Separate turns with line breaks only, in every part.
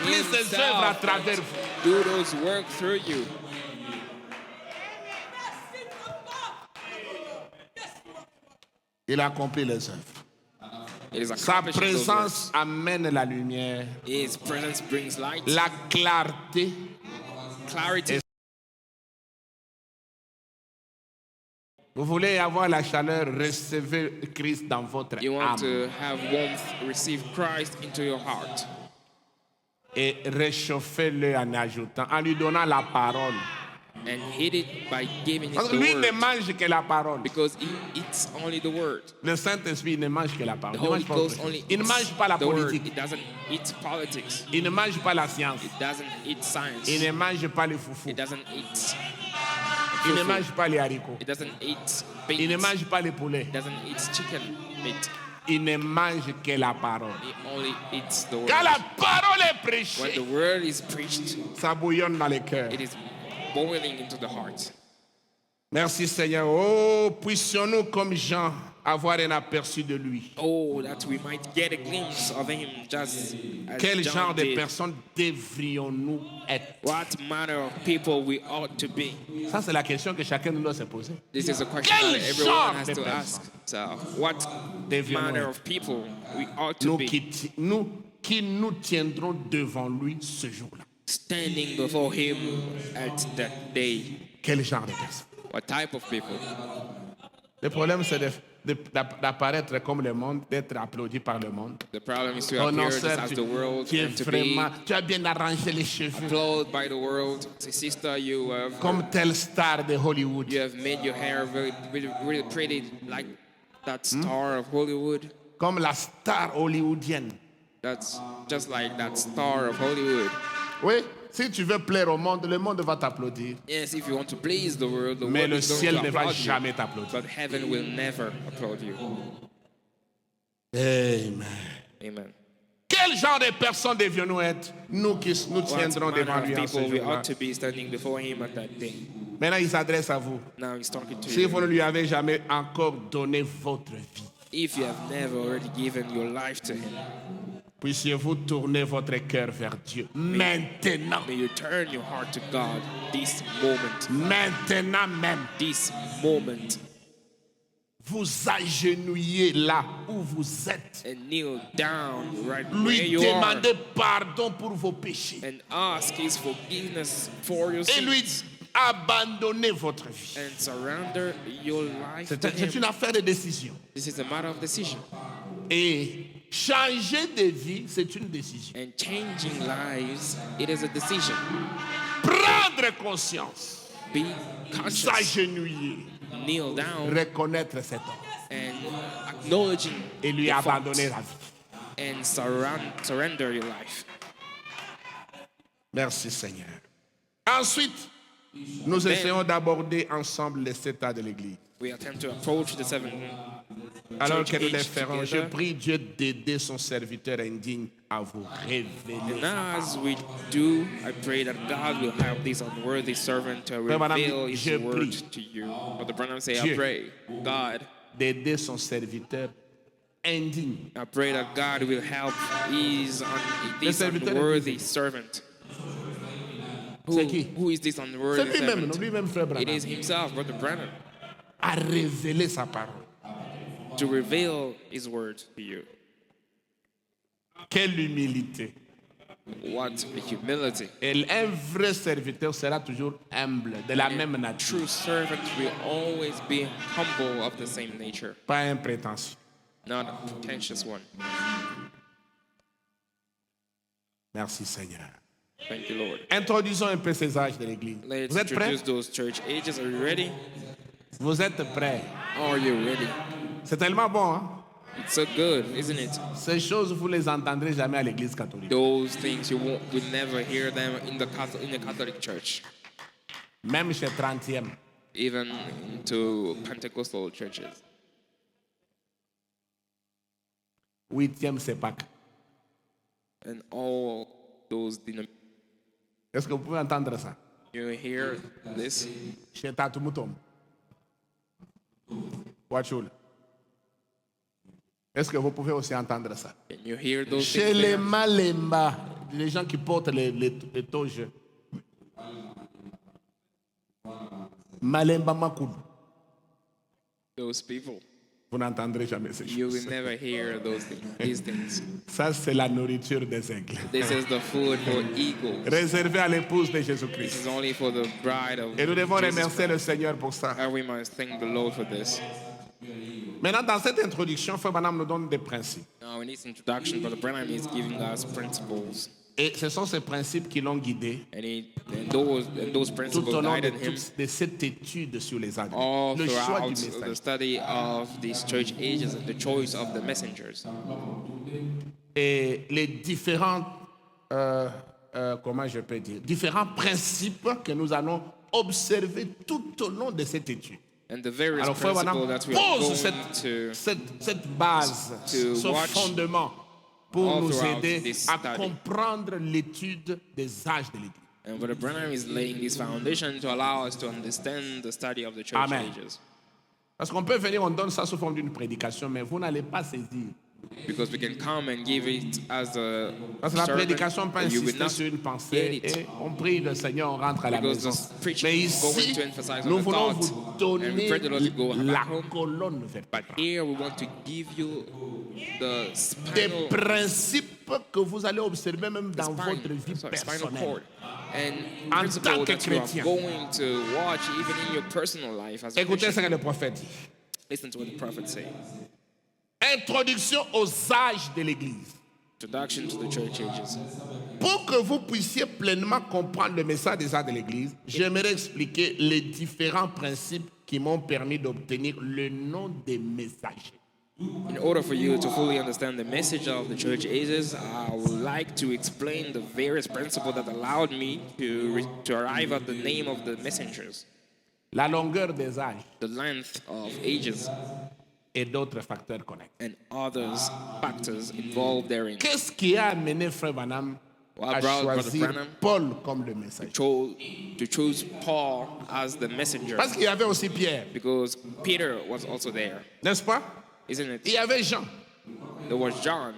accomplit ses œuvres à travers vous.
do those work through you.
Il accomplit les œuvres.
It is
Sa
accomplishing those
présence amène la lumière,
works. His presence brings light,
la clarté.
clarity.
Vous voulez avoir la chaleur, recevez Christ dans votre
You want
âme
to have warmth, receive Christ into your heart.
et réchauffez-le en ajoutant, en lui donnant la parole.
And hit it by giving it
Parce que
the
lui ne
word.
mange que la parole.
Because he eats only the word.
Le Saint-Esprit ne mange que la
The
parole. Il ne
Holy
mange pas autre
Ghost
chose.
only
Il ne mange pas la
the word.
politique.
It doesn't eat politics.
Il ne mange pas la science.
It doesn't eat science.
Il ne mange pas les foufous.
It doesn't eat
Il ne
fufu.
mange pas les haricots.
It doesn't eat
Il ne
beans.
mange pas les poulets.
It doesn't eat chicken meat.
Il ne mange que la parole.
He only eats the word.
Quand la parole est
When
prêchée,
the word is preached,
ça bouillonne dans les cœurs.
it is boiling into the heart.
Merci Seigneur. Oh, puissions-nous comme Jean avoir un aperçu de lui.
Oh, that we might get a glimpse of him just as
Quel
John
genre de
did.
personnes devrions-nous être?
What manner of people we ought to be?
Ça, c'est la question que chacun de nous doit se poser.
This is a question
Quel
that everyone
genre
has
de
to
personnes
ask. So, what
devrions-nous
manner
être?
of people we ought to
Nous
be
qui nous tiendrons devant lui ce jour-là.
standing before him at that day?
Quel genre de personnes?
What type of people?
Le problème, c'est d'apparaître comme le monde, d'être applaudi par le monde.
The problem is to
Oh
appear
non,
just
sœur,
as the world
tu es
and to be
vraiment, tu as bien arrangé les cheveux.
applauded by the world. Say, sister, you
Comme telle star de Hollywood.
you have made your hair very, really, really pretty, like that star of Hollywood.
Comme la star hollywoodienne.
That's just like that star of Hollywood.
Oui, si tu veux plaire au monde, le monde va t'applaudir.
Yes, if you want to please the world
Mais le
is going
ciel
to
ne va
applaud you.
jamais t'applaudir.
But heaven will never applaud you.
Amen.
Amen.
Quel genre de personnes devions-nous être, nous qui nous
What
tiendrons devant
manner
lui
of
en ce
people we
jour-là?
ought to be standing before him at that day.
Maintenant, il s'adresse à vous.
Now he's talking to
Si vous
you.
ne lui avez jamais encore donné votre vie,
If you have never already given your life to him,
puissiez-vous tourner votre cœur vers Dieu. Maintenant.
may you turn your heart to God this moment.
Maintenant même.
This moment.
Vous agenouillez là où vous êtes.
And kneel down right where
Lui
you are.
demandez pardon pour vos péchés.
And ask his forgiveness for your
Et lui
sins.
abandonnez votre vie.
And surrender your life to
C'est une
him.
affaire de décision.
This is a matter of decision.
Et changer de vie, c'est une décision.
And changing lives, it is a decision.
Prendre conscience,
Be conscious.
s'agenouiller,
Kneel down
reconnaître cet homme
and acknowledging
et lui
the fault
abandonner la vie.
and surrender your life.
Merci Seigneur. Ensuite, nous essayons d'aborder ensemble les états de l'Église.
We attempt to approach the seven
Alors
church
que nous les
age
ferons, je
together.
prie Dieu d'aider son serviteur indigne à vous révéler.
And as we do, I pray that God will help this unworthy servant to
Madame,
reveal His
je
word
prie.
to you. But the Branham say, I
Dieu.
pray, God,
D'aider son serviteur indigne.
I pray that God will help this
serviteur
unworthy servant.
C'est qui?
Who is this
C'est
unworthy
lui-même, non?
servant?
Lui-même, frère
It
Branham,
is himself, Brother Branham,
à révéler sa parole.
to reveal His word to you.
Quelle humilité.
What humility.
Et un vrai serviteur sera toujours humble, de la même nature,
True servant will always be humble of the same nature,
pas un prétentieux.
not a pretentious one.
Merci Seigneur.
Thank you, Lord.
Introduisons un peu ces âges de l'Église.
Let's
Vous êtes prêts?
introduce those church ages. Are you ready?
Vous êtes prêts?
Are you ready?
C'est tellement bon, hein?
It's so good, isn't it?
Ces choses, vous les entendrez jamais à l'Église catholique.
Those things you will never hear them in the Catholic Church,
Même chez 30e.
even into Pentecostal churches.
8e, c'est Pâques.
And all those denominations.
Est-ce que vous pouvez entendre ça?
You hear this?
Chez Tatumutom. Wachul. Est-ce que vous pouvez aussi entendre ça?
Can you hear those
Chez
things
les
there?
Malemba. les gens qui portent les toges. Malemba Makulu.
Those people,
Vous n'entendrez jamais ces
you
choses.
will never hear these things.
Ça, c'est la nourriture des aigles.
This is the food for eagles.
Réservé à l'épouse de
This
Jésus-Christ.
is only for the bride of
Et nous devons
Jesus
remercier le
Christ.
Seigneur pour ça.
And we must thank the Lord for this.
Maintenant, dans cette introduction, Frère Branham nous donne des principes.
Now in this introduction, Brother Branham is giving us principles.
Et ce sont ces principes qui l'ont guidé
And those
tout
principles
au long
guided him
de cette étude sur les âges.
all
Le choix du
throughout the
message.
study of these church ages and the choice of the messengers.
Et les différents, comment je peux dire, différents principes que nous allons observer tout au long de cette étude.
And the various
Alors, Frère
principles
Branham
that we are
pose
going to
cette base,
to
ce
watch
fondement pour
all
nous
throughout
aider
this
à
study.
comprendre l'étude des âges de l'Église.
And Brother Branham is laying this foundation to allow us to understand the study of the church
Amen.
ages.
Parce qu'on peut venir, on donne ça sous forme d'une prédication, mais vous n'allez pas saisir.
Because we can come and give it as a
Parce que la
sermon,
prédication peut
and you will
insister
not
sur une
get
pensée
it.
et on prie le Seigneur, on rentre à la
Because
maison.
the preaching
Mais
is going
ici,
to emphasize on
nous
the
voulons
thought,
vous
and we
donner
pray the Lord to go
la
back home.
colonne
But
vertébrale.
here we want to give you the
Des
spinal,
principes que vous allez observer même dans votre vie
spinal
personnelle.
cord and
En
principle
tant que
that you are
chrétien.
going to watch even in your personal life as a
Écoutez ce
Christian.
que le prophète dit.
Listen to what the prophet says.
Introduction aux âges de l'Église.
Introduction to the church ages.
Pour que vous puissiez pleinement comprendre le message des âges de l'Église, j'aimerais expliquer les différents principes qui m'ont permis d'obtenir le nom des messagers.
In order for you to fully understand the message of the church ages, I would like to explain the various principles that allowed me to arrive at the name of the messengers,
La longueur des âges
the length of ages,
et d'autres facteurs connexes.
and others factors involved therein.
Qu'est-ce qui a amené Frère Branham
What
à
brought Brother
choisir
Branham
Paul comme le messager?
To choose Paul as the messenger?
Parce qu'il y avait aussi Pierre,
Because Peter was also there,
n'est-ce pas?
isn't
Il
it?
y avait Jean.
There was John.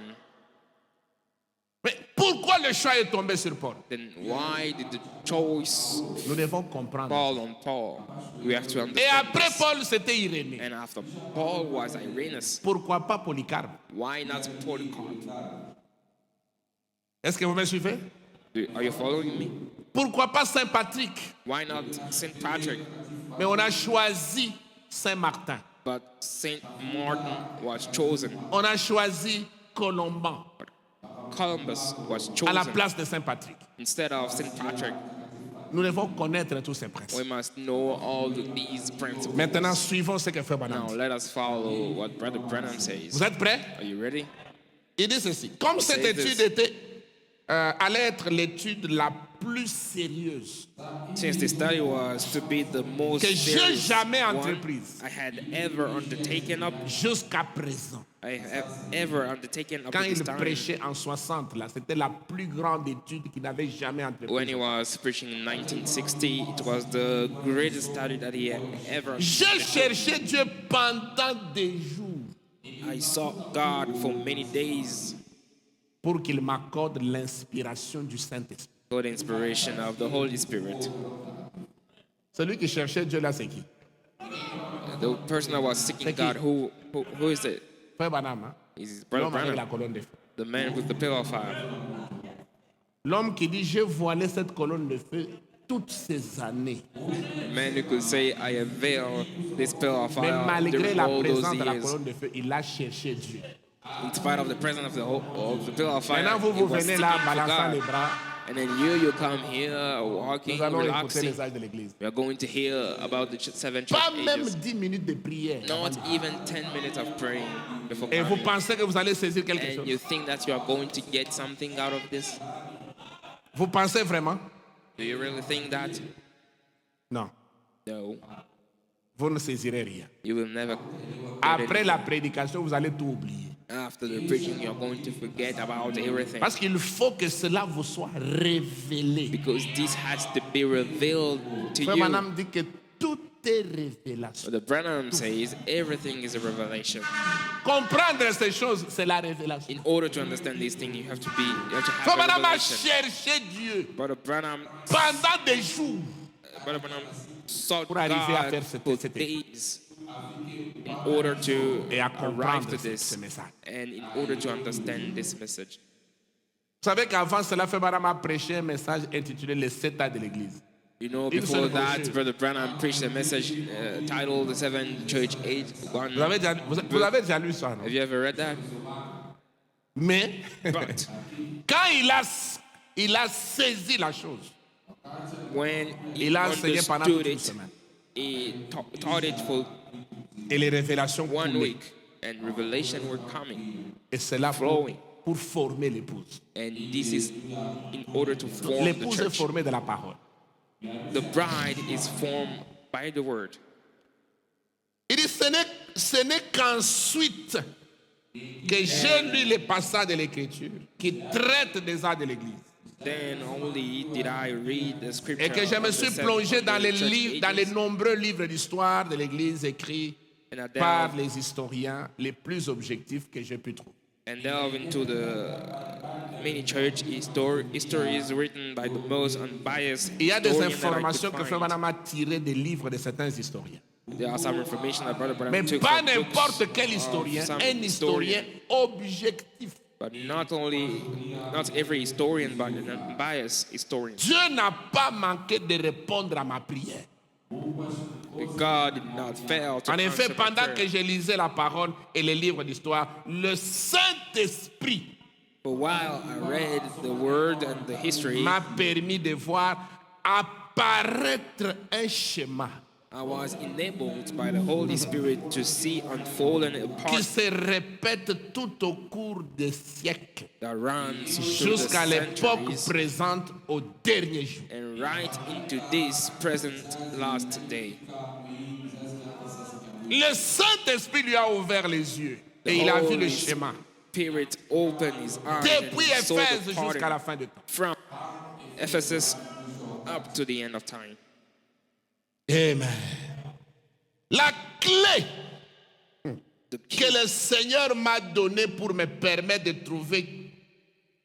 Mais pourquoi le choix est tombé sur Paul?
Then why did the choice
Nous devons comprendre.
fall on Paul? We have to
Et
understand
après
this.
Paul, c'était Irénée.
And after Paul was Irenaeus.
Pourquoi pas Polycarpe?
Why not Polycarp?
Est-ce que vous me suivez?
Are you following me?
Pourquoi pas Saint Patrick?
Why not Saint Patrick?
Mais on a choisi Saint Martin.
But Saint Martin was chosen.
On a choisi Colomban
But Columbus was
à la
chosen
place de Saint Patrick.
instead of Saint Patrick.
Nous devons connaître tous ces
We
principes.
must know all these principles.
Maintenant, suivons ce que fait Branham.
Now let us follow what Brother Branham says.
Vous êtes prêts?
Are you ready?
Il dit ceci. Comme cette
Say this.
étude était, allait être l'étude la plus sérieuse
Since the study was to be the most
que j'ai
serious
jamais
one
entreprise
I had ever undertaken up,
jusqu'à présent.
I have ever undertaken up
Quand
to this
il
time.
prêchait en 60, là, c'était la plus grande étude qu'il avait jamais
When he
entreprise.
was preaching in 1960, it was the greatest study that he had ever.
J'ai cherché Dieu pendant des jours
I sought God for many days
pour qu'il m'accorde l'inspiration du Saint-Esprit.
for the inspiration of the Holy Spirit.
Celui qui cherchait Dieu là, c'est qui?
The person that was seeking God, who is it?
Frère Branham, hein?
Is Brother
L'homme avec la
Branham,
colonne de feu.
the man with the pillar of fire.
L'homme qui dit, j'ai voilé cette colonne de feu toutes ces années.
The man who could say, I have veiled this pillar of
Mais
fire
malgré
during
la
all those
présence de la
years.
colonne de feu, il a cherché Dieu.
In spite of the presence of the pillar of fire,
Maintenant, vous,
he
vous
was
venez
seeking
là,
for
balançant
God.
les bras.
And then you come here walking,
Nous allons écouter
relaxing.
les âges de l'Église.
We are going to hear about the seven church
Pas même
ages.
10 minutes de prière.
Not even 10 minutes of praying before
Et vous
coming.
pensez que vous allez saisir quelque
And
chose?
you think that you are going to get something out of this?
Vous pensez vraiment?
Do you really think that?
Non.
No.
Vous ne saisirez rien.
You will never.
Après la prédication, vous allez tout oublier.
After the preaching, you're going to forget about everything.
Parce qu'il faut que cela vous soit révélé.
Because this has to be revealed to
Frère
you.
Branham dit que tout est révélation.
But the Branham says everything is a revelation.
comprendre ces choses, c'est la révélation.
In order to understand these things, you have to have
Frère
a
Branham a
revelation.
cherché Dieu
Brother Branham
pendant des jours
sought
pour arriver à
God
faire
for
cette
days in order to
et à
arrive
comprendre
to
ce
this
message.
and in order to understand this message.
Vous savez qu'avant cela, Frère Branham a prêché un message intitulé Les 7 ans de l'Église.
You know,
Une
before
seule
that,
brochure.
Brother Branham preached a message titled The Seven Church Age. One.
Vous avez déjà lu ça, non?
Have you ever read that?
Mais
But
quand il a saisi la chose,
when he
il a enseigné pendant toute
understood
une
it,
semaine.
he taught it for
Et les révélations
1
coulaient.
week, and revelation were coming.
Et c'est là
Flowing.
pour former l'épouse.
And this is in order to form the
L'épouse est
church.
formée de la parole.
The bride is formed by the word.
Il dit, ce n'est qu'ensuite que j'ai lu les passages de l'Écriture qui traitent des arts de l'Église.
Then only did I read the scripture
Et que je me
of the
suis
seven
plongé dans les
church
livres, dans les
ages.
nombreux livres d'histoire de l'Église écrits
And I
par
delve,
les historiens les plus objectifs que j'ai pu trouver.
and delve into the many church histories written by the most unbiased
Il y a des
historian that I
informations
could
que Frère
find.
Branham a tirées des livres de certains historiens.
There are some information that Brother Branham
Mais
took
pas
from books
n'importe quel
of
historien,
some
un historien objectif.
But not every historian, but an unbiased historian.
Dieu n'a pas manqué de répondre à ma prière.
God did not fail to
En effet,
answer my
pendant
prayer.
que je lisais la parole et les livres d'histoire, le Saint-Esprit
But while I read the word and the history,
m'a permis de voir apparaître un schéma
I was enabled by the Holy Spirit to see unfolding a
qui
part
se répète tout au cours des siècles
that runs through the
jusqu'à l'époque
centuries
présente au dernier jour.
and right into this present last day.
Le Saint-Esprit lui a ouvert les yeux et il a vu le
Holy
schéma
Spirit opened his eyes and
depuis
he saw the
Éphèse jusqu'à
pattern
la fin du temps.
from Ephesus up to the end of time.
Amen. La clé
The
que
key,
le Seigneur m'a donnée pour me permettre de trouver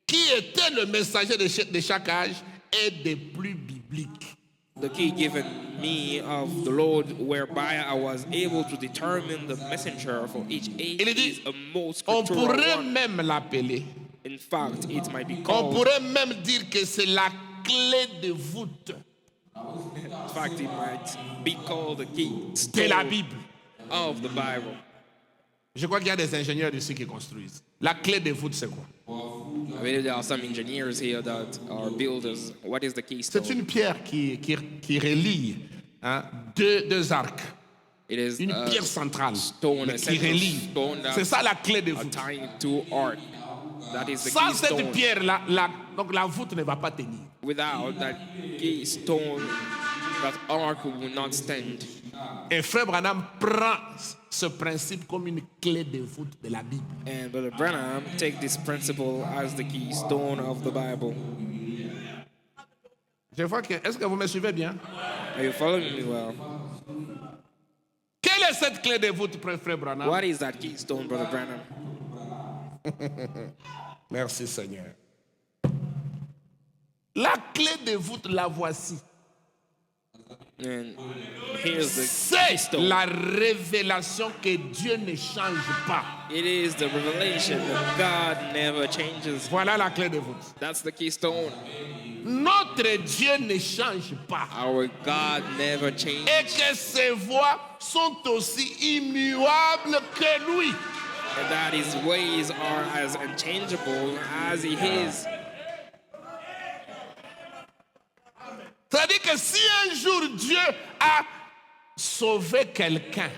qui était le messager de chaque âge est des plus bibliques.
the key given me of the Lord, whereby I was able to determine the messenger for each age,
Il dit,
is a most
on
scriptural
pourrait
one.
même l'appeler,
In fact, it might be
on
called.
pourrait même dire que c'est la clé de voûte
In fact, it might be called the key
de la
stone
Bible.
of the Bible.
Je crois qu'il y a des ingénieurs ici qui construisent. La clé de voûte, c'est quoi?
I believe there are some engineers here that are builders. What is the keystone?
C'est une pierre qui relie hein, deux arcs.
It is
Une
a
pierre centrale
stone,
mais
a
qui
central
relie.
stone
C'est ça la clé de
are
voûte.
tying two arc. That is the
Sans cette
keystone.
pierre-là, donc la voûte ne va pas tenir.
Without that keystone, that ark will not stand.
Et Frère Branham prend ce principe comme une clé de voûte de la Bible.
And Brother Branham take this principle as the keystone of the Bible.
Je vois que, est-ce que vous me suivez bien?
Are you following me well?
Quelle est cette clé de voûte, Frère Branham?
What is that keystone, Brother Branham?
Merci Seigneur. La clé de voûte, la voici.
And here's the
C'est
keystone.
la révélation que Dieu ne change pas.
It is the revelation that God never changes.
Voilà la clé de voûte.
That's the keystone.
Notre Dieu ne change pas.
Our God never changes.
Et que ses voies sont aussi immuables que lui.
And that his ways are as unchangeable as he is.
C'est-à-dire que si un jour Dieu a sauvé quelqu'un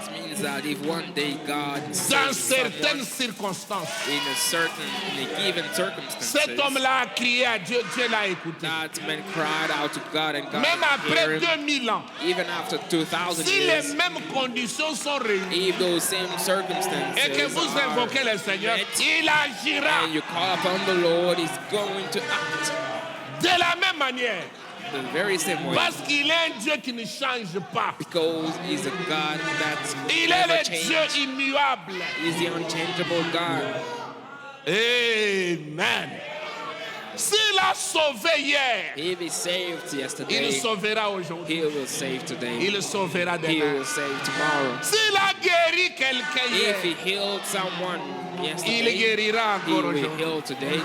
It means that if one day God
dans
saves
certaines
someone
circonstances,
in a given circumstance,
cet homme-là a crié à Dieu, Dieu l'a écouté.
that man cried out to God and God
Même
heard
après
him.
2000 ans,
Even after 2,000
si les
years,
mêmes conditions sont réunies
if those same
et que
circumstances
vous
are
invoquez le Seigneur,
met,
il agira
and you call upon the Lord, He's going to act
de la même manière.
the very same way.
Parce qu'il est un Dieu qui ne change pas.
Because he's a God that's
Il est
never
le Dieu
changed.
immuable.
He's the unchangeable God.
Amen. S'il a sauvé hier,
If he saved
il
yesterday,
sauvera aujourd'hui.
he will save today.
Il sauvera
He
demain.
will save tomorrow.
S'il a guéri quelqu'un
If he
hier,
healed someone
il
yesterday,
guérira
he
encore
will
aujourd'hui.
heal today,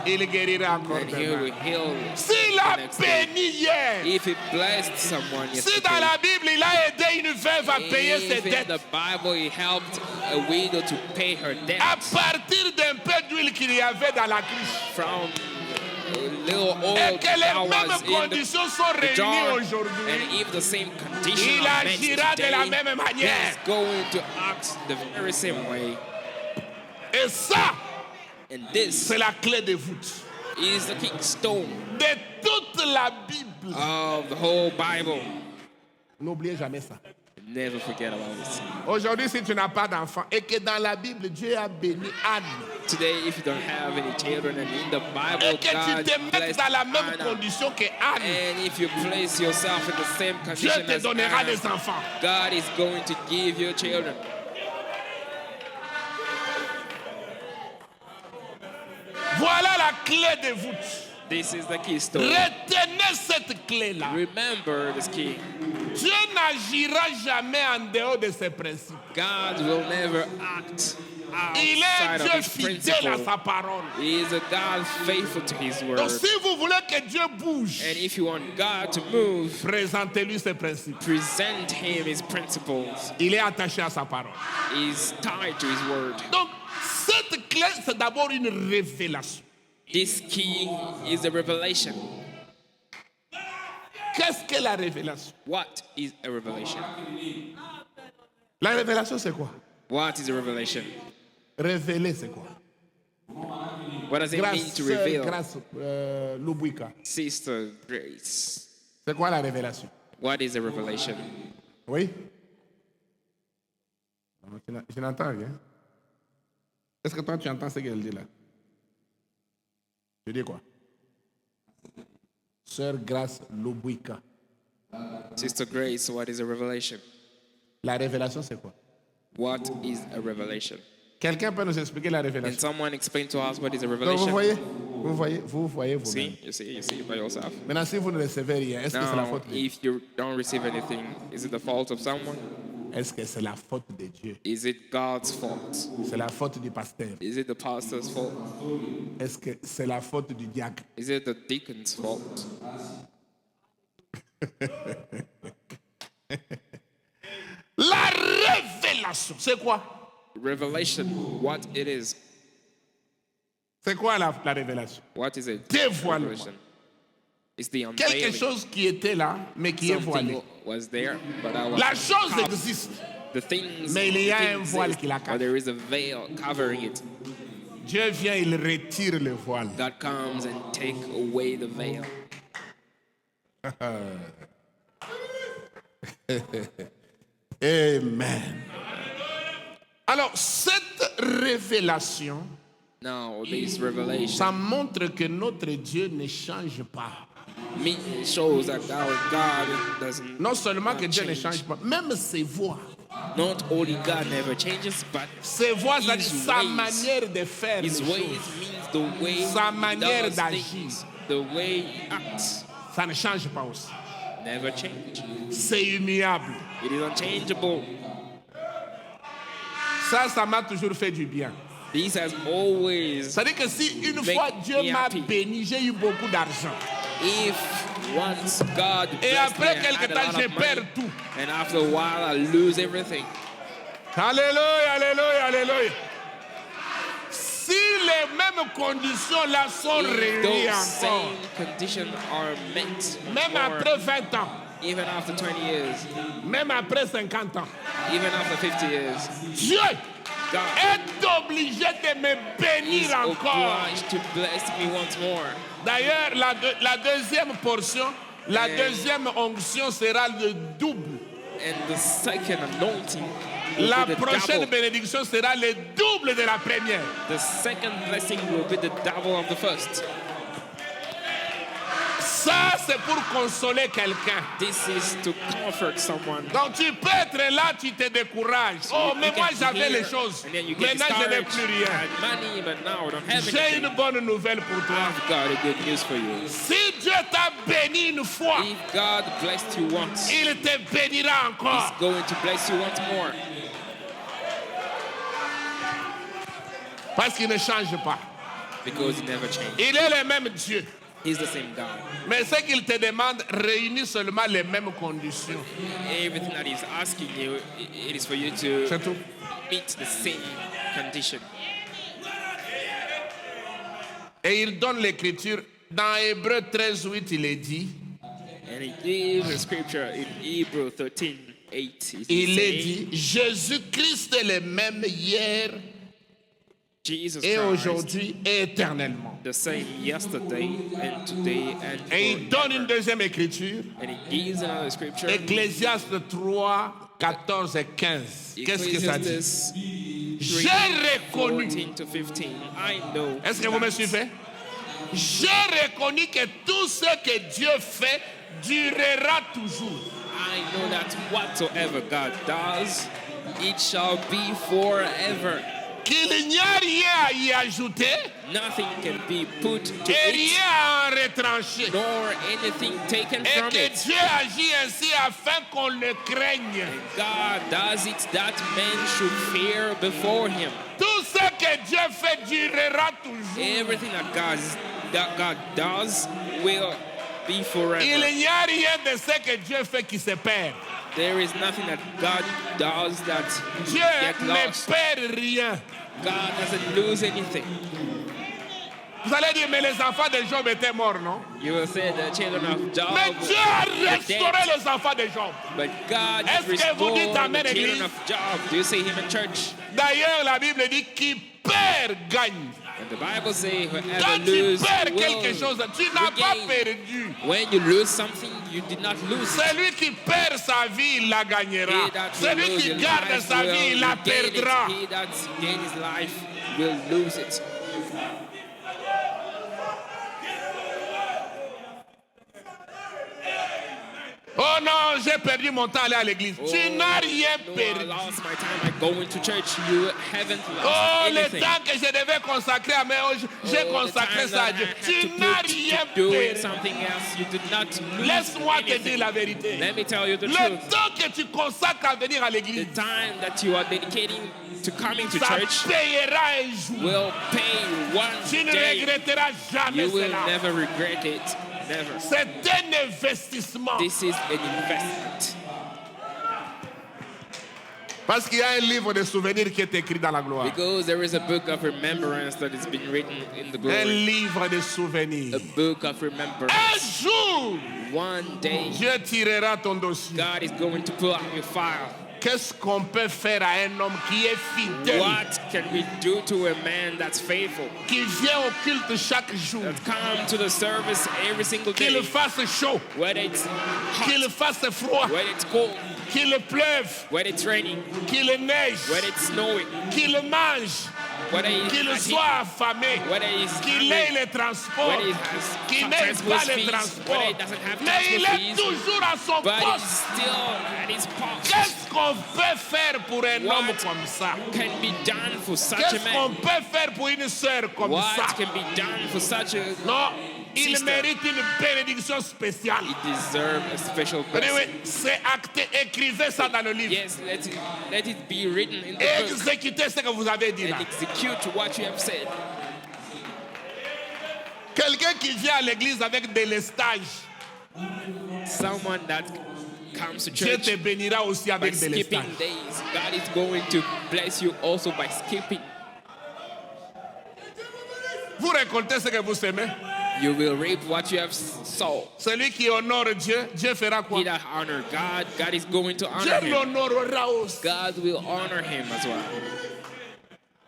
Il guérira encore
and he
demain.
will heal
S'il a
the next day.
béni hier,
If he blessed someone
si dans
yesterday,
la Bible il a aidé une veuve à payer ses
if in
dettes,
the Bible he helped a widow to pay her
à
debt
partir d'un peu d'huile qu'il y avait dans la cruche,
from a little
et
oil
que les
that was
mêmes
in
conditions sont
the
réunies
jar,
aujourd'hui,
and if the same condition
il
are met
agira de la
today,
même manière.
he's going to act the very same way.
Et ça,
And this
c'est la clé de voûte
is the keystone
de toute la Bible.
of the whole Bible.
N'oubliez jamais ça.
Never forget about this.
Aujourd'hui, si tu n'as pas d'enfant et que dans la Bible, Dieu a béni Anne,
Today, if you don't have any children, and in the Bible,
et que tu
God
te mettes
blessed
dans la même
Anna,
condition que Anne,
and if you place yourself in the same
Dieu
condition
te
as
donnera
Anna,
des enfants.
God is going to give you children.
Voilà la clé de voûte.
This is the keystone.
Retenez cette clé-là.
Remember this key.
Dieu n'agira jamais en dehors de ses principes.
God will never act
Il est un
outside of
Dieu
his
fidèle à
principle.
sa parole.
He is a God faithful to his word.
Donc si vous voulez que Dieu bouge,
And if you want God to move,
présentez-lui ses principes.
present him his principles.
Il est attaché à sa parole.
He's tied to his word.
Donc cette clé, c'est d'abord une révélation.
This key is a revelation.
Qu'est-ce que la révélation?
What is a revelation?
La révélation, c'est quoi?
What is a revelation?
Révéler, c'est quoi?
What does it mean
Grâce,
to reveal?
grâce, Lubwika.
Sister Grace.
C'est quoi la révélation?
What is a revelation?
Oui? Non, je n'entends rien. Est-ce que toi, tu entends ce qu'elle dit là? Je dis quoi? Sœur Grâce Lubwika.
Sister Grace, what is a revelation?
La révélation, c'est quoi?
What is a revelation?
Quelqu'un peut nous expliquer la
Can
révélation?
someone explain to us what is a
Donc,
revelation?
vous voyez vous-même.
See, you see by yourself.
Maintenant, si vous ne recevez rien, est-ce que c'est la
Now,
faute de Dieu?
if you don't receive anything, is it the fault of someone?
Est-ce que c'est la faute de Dieu?
Is it God's fault?
C'est la faute du pasteur?
Is it the pastor's fault?
Est-ce que c'est la faute du diacre?
Is it the deacon's fault?
La révélation, c'est quoi?
Revelation, what it is.
C'est quoi la révélation?
What is it?
Dévoilement.
Revelation. It's the
Quelque
unveiling.
chose qui était là, mais qui est voilé.
Something was there, but I was
La chose
covered.
existe.
The things,
Mais il y a
the
un
things
voile
exist,
qui la
but
cache.
there is a veil covering it.
Dieu vient, il retire le voile.
God comes and take away the veil.
Amen. Alors, cette révélation,
Now, this revelation
ça montre que notre Dieu ne change pas.
shows that our God doesn't.
Non seulement que
not
Dieu ne
change.
change pas, même ses voix.
Not only God never changes, but
Ses voix, c'est-à-dire
His
sa
ways.
manière de faire les
His ways
choses.
means the way
Sa manière
he does
d'agir.
things, the way he acts,
Ça ne change pas aussi.
never change.
C'est immuable.
It is unchangeable.
Ça m'a toujours fait du bien.
This has always,
C'est-à-dire que si une
Make
fois Dieu
me
m'a
happy.
béni, j'ai eu beaucoup d'argent.
if once God
Et
blessed me,
après
I
quelque
had a
temps,
lot
je
of
perds
money,
tout.
and after a while I lose everything.
Alléluia, alléluia, alléluia. Si les mêmes conditions là sont
If
réunies
those
encore,
same conditions are met,
même
or
après 20 ans,
even after 20 years,
même après 50 ans,
even after 50 years,
Dieu
God
est obligé de me
is
bénir encore.
obliged to bless me once more.
D'ailleurs, la deuxième portion, la
Et-
deuxième onction sera le double.
And the second anointing will
La
be the
prochaine
double.
bénédiction sera le double de la première.
The second blessing will be the double of the first.
Ça, c'est pour consoler quelqu'un.
This is to comfort someone.
Donc tu peux être là, tu te décourages. Oh, mais
You
moi
can
j'avais
hear,
les choses.
and then you get
Maintenant je n'ai
discouraged.
plus rien.
I had money, but now I don't have
J'ai
anything.
une bonne nouvelle pour toi.
I've got a good news for you.
Si Dieu t'a béni une fois,
If God blessed you once,
il te bénira
He's
encore.
going to bless you once more.
Parce qu'il ne change pas.
Because He never changed.
Il est le même Dieu.
He's the same God.
Mais ce qu'il te demande réunit seulement les mêmes conditions.
Everything that He's asking you, it is for you to
C'est tout.
meet the same condition.
Et il donne l'écriture. Dans Hébreu 13:8, il est dit,
And He gave a scripture in Hebrews 13:8.
il est dit, Jésus-Christ est le même hier
Jesus
et
Christ,
aujourd'hui et éternellement.
the same yesterday and today and
Et il donne une
forever.
deuxième écriture,
And He gives another scripture.
Ecclésiaste 3:14 et 15. Qu'est-ce que ça dit?
Ecclesiastes
J'ai
3,
reconnu.
14 to 15. I know.
Est-ce que vous me
that
suivez? J'ai reconnu que tout ce que Dieu fait durera toujours.
I know that whatsoever God does, it shall be forever.
Qu'il n'y a rien à y ajouter
Nothing can be put to
et
it,
rien à en retrancher.
nor anything taken
Et
from
que
it.
Dieu agit ainsi afin qu'on le craigne.
God does it that men should fear before Him.
Tout ce que Dieu fait durera toujours.
Everything that God does will be
Il
forever.
n'y a rien de ce que Dieu fait qui se perd.
There is nothing that God does that
Dieu
get
ne
lost.
perd rien.
God doesn't lose anything.
Vous allez dire, mais les enfants de Job étaient morts, non?
You will say the children of Job
Mais Dieu a
were
restauré
dead,
les enfants de Job.
but God
Est-ce que
restored
vous dites Amen,
the children
Église?
of Job. Do you see Him in church?
D'ailleurs, la Bible dit qui perd gagne.
And the Bible says, whoever
Quand tu
loses
perds
will
quelque chose, tu n'as pas
regain.
perdu.
When you lose something, you did not lose it.
Celui qui perd sa vie, il la gagnera.
He that will
Celui
lose
qui
his
garde
life
sa
will
vie, il la
regain it.
perdra.
He that gains his life will lose it.
Oh non, j'ai perdu mon temps à aller à l'église. Tu n'as rien
No, I
perdu.
lost my time by going to church. You haven't lost
Oh, le
anything.
temps que je devais consacrer à mes j'ai
Oh, the
consacré
time
ça à
that I
Dieu.
had
Tu
to
n'as
put
rien
to doing
perdu.
something else, you did not lose
Laisse-moi te
anything.
dire la vérité.
Let me tell you the
Le
truth.
temps que tu consacres à venir à
The
l'église,
time that you are dedicating to coming to
ça
church
payera un jour.
will pay one
Tu ne
day.
regretteras jamais
You will
cela.
never regret it. Never.
C'est un investissement.
This is an investment.
Parce qu'il y a un livre de souvenirs qui est écrit dans la gloire.
Because there is a book of remembrance that has been written in the
Un
glory.
livre de souvenirs.
A book of remembrance.
Un jour,
One day,
Dieu tirera ton dossier.
God is going to pull out your file.
Qu'est-ce qu'on peut faire à un homme qui est fidèle,
What can we do to a man that's faithful,
qui vient au culte chaque jour,
that come to the service every single day,
qu'il fasse chaud,
whether it's
qu'il
hot,
fasse froid,
whether it's cold,
qu'il pleuve,
whether it's raining,
qu'il neige,
whether it's snowing,
qu'il mange,
whether
qu'il
he's
soit affamé,
whether he's
qu'il ait
hungry,
les transports,
whether he has
qu'il n'ait
transport
pas les
fees,
transports,
whether he doesn't have
mais il
transport
est
fees,
toujours à son
but he's
poste.
still at his post.
Qu'est-ce qu'on peut faire pour un
What
homme comme ça?
can be done for such a
Qu'est-ce qu'on
man?
peut faire pour une sœur comme
What
ça?
can be done for such a...
Non, il
Sister.
mérite une bénédiction spéciale.
He deserves a special
Oui,
blessing.
c'est acté. Écrivez ça dans le livre.
Yes, let it be written in the
Et
book
exécutez ce que vous avez dit là.
and execute what you have said.
Quelqu'un qui vient à l'église avec des lestages,
Someone that comes to
Dieu
church
te bénira aussi
by
avec des
skipping
lestages.
days, God is going to bless you also by skipping.
Vous récoltez ce que vous semez.
You will reap what you have sown.
Celui qui honore Dieu, Dieu fera quoi?
He that honor God, God is going to honor
Dieu
him.
l'honorera aussi.
God will honor him as well.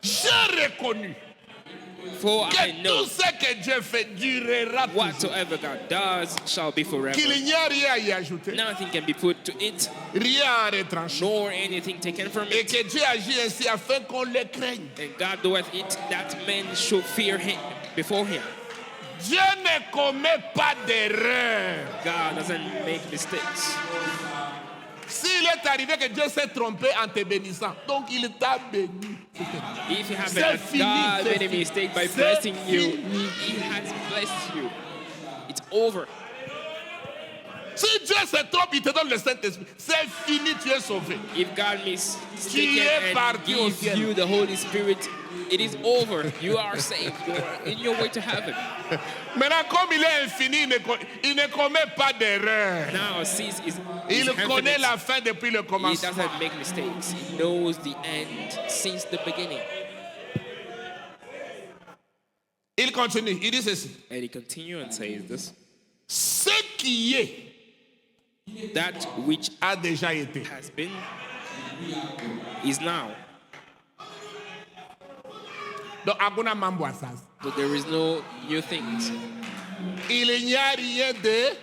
J'ai reconnu
For I
que
know
tout ce que Dieu fait durera toujours.
whatsoever God does shall be forever.
Qu'il n'y a rien à y ajouter,
Nothing can be put to it,
rien à retrancher.
nor anything taken from
Et
it.
que Dieu agit ainsi afin qu'on le craigne.
And God doeth it that men should fear him before him.
Dieu ne commet pas d'erreur.
God doesn't make mistakes.
S'il est arrivé que Dieu s'est trompé en te bénissant, donc il t'a béni.
If you happen
C'est
that
fini,
God
c'est
made a
fini.
mistake by
C'est
blessing you,
fini.
He has blessed you. It's over.
Si Dieu se trompe, il te donne le Saint-Esprit. C'est fini, tu es sauvé.
If God
Tu
mistaken
es
and
parti au
gives
ciel.
you the Holy Spirit, it is over. You are saved. You are in your way to heaven.
Maintenant, comme il est infini, il ne commet pas d'erreur.
Now, since is
Il connaît la fin depuis le
He
commencement.
doesn't make mistakes. He knows the end since the beginning.
Il continue, il dit ceci.
And he continues and says this.
Ce qui est
That which
a déjà été.
has been is now.
Donc, hakuna mambo ya sasa.
So there is no new things.
Il n'y a rien de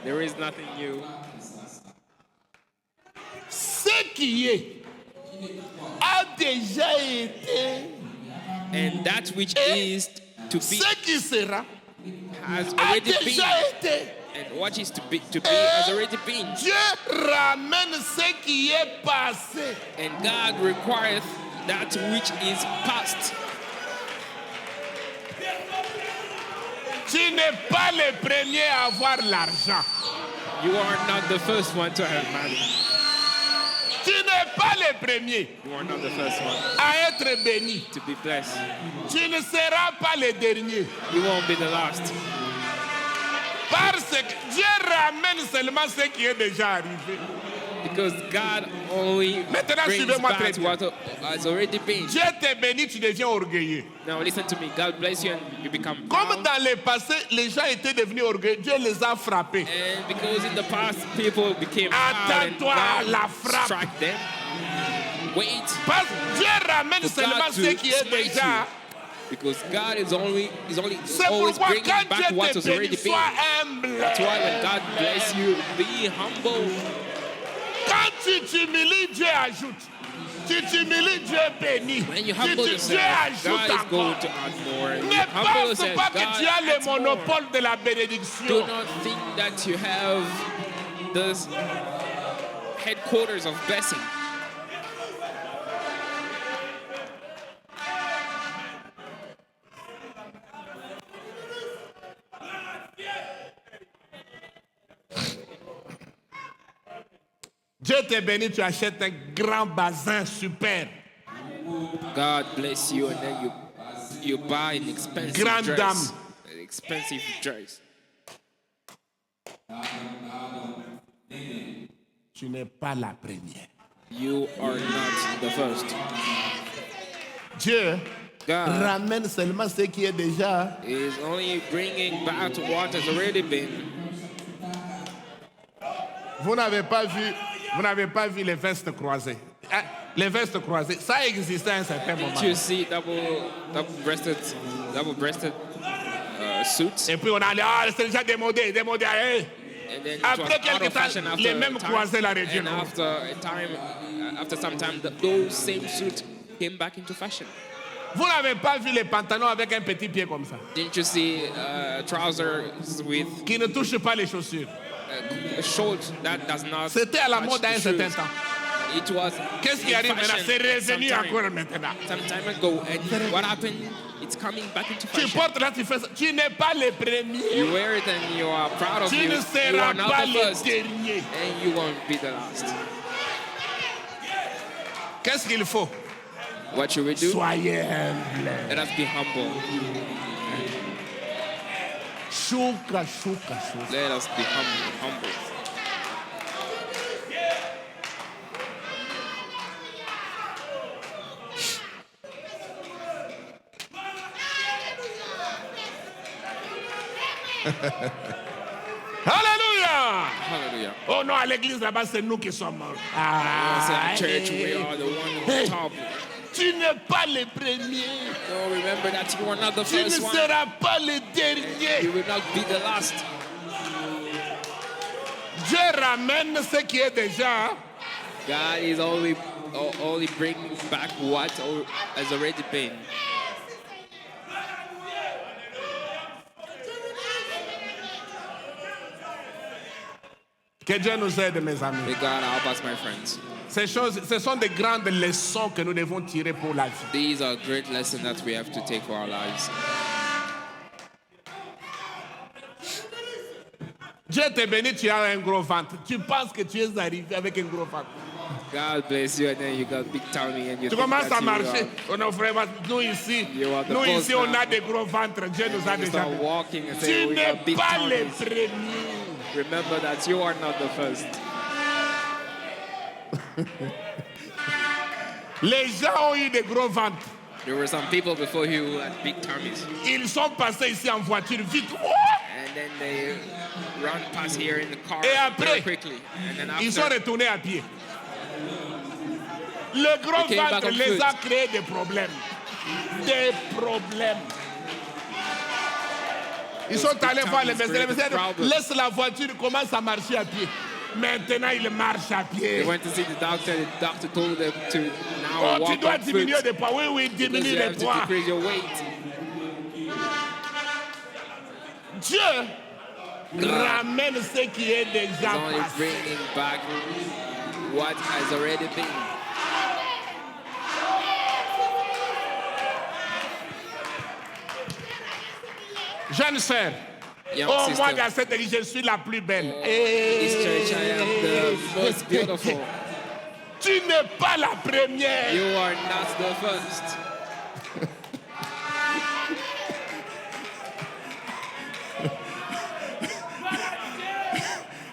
There is nothing new.
ce qui est a déjà été.
And that which is to be
Ce qui sera
has
a
already been.
déjà été.
And what is to be has already been.
Dieu ramène ce qui est passé.
And God requireth that which is past.
Tu n'es pas le premier à avoir l'argent.
You are not the first one to have money.
Tu n'es pas le premier
You are not the first one
à être béni.
to be blessed.
Tu ne seras pas le dernier.
You won't be the last.
Parce que Dieu ramène seulement ce qui est déjà arrivé.
Because God only
Maintenant,
brings
suivez-moi très
back
bien.
what has already been.
Dieu te bénit, tu deviens orgueilleux.
Now listen to me. God bless you and you become
Comme
proud.
dans le passé, les gens étaient devenus orgueilleux, Dieu les a frappés.
And because in the past people became proud and
Attends-toi à
God
la frappe.
struck them. Wait.
Parce que Dieu ramène
For
seulement
God
ce
to
qui est
smite
déjà.
you. Because God is only
C'est
always
pourquoi
bringing
quand
back what
Dieu
has
te bénit,
already been.
sois humble.
That's why when God bless you, be humble.
Quand tu t'humilies, Dieu ajoute. Tu t'humilies, Dieu bénit.
When you
Tu
humble
Dieu
yourself,
ajoute
God is
encore.
going to add more. And you
Ne
humble
pense
yourself,
pas que
God
tu as le
adds more.
monopole de la
Do
bénédiction.
not think that you have this headquarters of blessing.
Dieu te bénit, tu achètes un grand bazin super.
God bless you, and then you buy an expensive
Grande
dress.
dame.
An expensive dress.
Tu n'es pas la première.
You are not the first.
Dieu
God
ramène seulement ce qui est déjà.
is only bringing back to what has already been.
Vous n'avez pas vu les vestes croisées. Hein? Les vestes croisées, ça existait à un certain moment.
Didn't you see double-breasted suits?
Et puis on allait, c'est déjà démodé, hein?
And then it
Après
was out
quelques
of
temps,
fashion after
les
a
mêmes
time.
croisés la reviennent.
And after some time, those same suits came back into fashion.
Vous n'avez pas vu les pantalons avec un petit pied comme ça,
Didn't you see trousers with
qui ne touchent pas les chaussures.
shorts that does not
C'était à la
touch
mode à
the
un certain
shoes?
temps.
It was
Qu'est-ce qui
in
arrive maintenant?
fashion
C'est revenu
sometime-
encore maintenant.
some time ago. And what happened? It's coming back into
Tu
fashion.
portes là, tu fais ça. Tu n'es pas le premier.
You wear it and you are proud of
Tu
it.
ne
You
seras
are not
pas
the
le
first,
dernier.
and you won't be the last.
Qu'est-ce qu'il faut?
What should we do?
Soyez humble.
Let us be humble.
Chouka.
Let us be humble.
Alléluia.
Hallelujah.
Oh non, à l'église là-bas, c'est nous qui sommes morts. Ah,
As a church, we are the one on top.
tu n'es pas le premier.
No, remember that you are not the
Tu ne
first one.
seras pas le
You
dernier.
will not be the last.
Dieu ramène ce qui est déjà.
God is only bringing back what has already been.
Que Dieu nous aide, mes amis.
May God help us, my friends.
Ces choses, ce sont de grandes leçons que nous devons tirer pour la vie.
These are great lessons that we have to take for our lives.
Dieu te bénit, tu as un gros ventre. Tu penses que tu es arrivé avec un gros ventre.
God bless you, and then you got big tummy, and you
Tu
think
commences
that
à marcher.
you
On a vraiment, nous ici,
You are the
nous
boss
ici, on
now.
a des gros ventres. Dieu nous a
you
déjà
start
bénis.
walking and
Tu
say, we
n'es
got big
pas les
tummies.
premiers.
Remember that you are not the first.
Les gens ont eu des gros ventres.
There were some people before you who had big tummies,
Ils sont passés ici en voiture vite. Oh!
and then they run past here in the car
Et après,
very quickly, and then
Ils sont
after
retournés à pied. Le gros
They came back
ventre
on
les
foot.
a créé des problèmes. Des problèmes. Ils sont
big
allés voir le
tummies
médecin. Le
created
médecin dit,
problems.
laisse la voiture, il commence à marcher à pied. Maintenant, il marche à
they
pied.
went to see the doctor. The doctor told them to now
Oh, tu
walk
dois
on foot
diminuer de poids. Oui, oui,
because
diminue
you
les
have to
poids.
decrease your weight.
Dieu ramène ce qui est
It's
déjà
only
passé.
bringing back what has already been.
Jeune sœur,
Young
oh, moi,
sister,
dans cette église, je suis la plus belle.
this church I am the most beautiful.
Tu n'es pas la première.
You are not the first.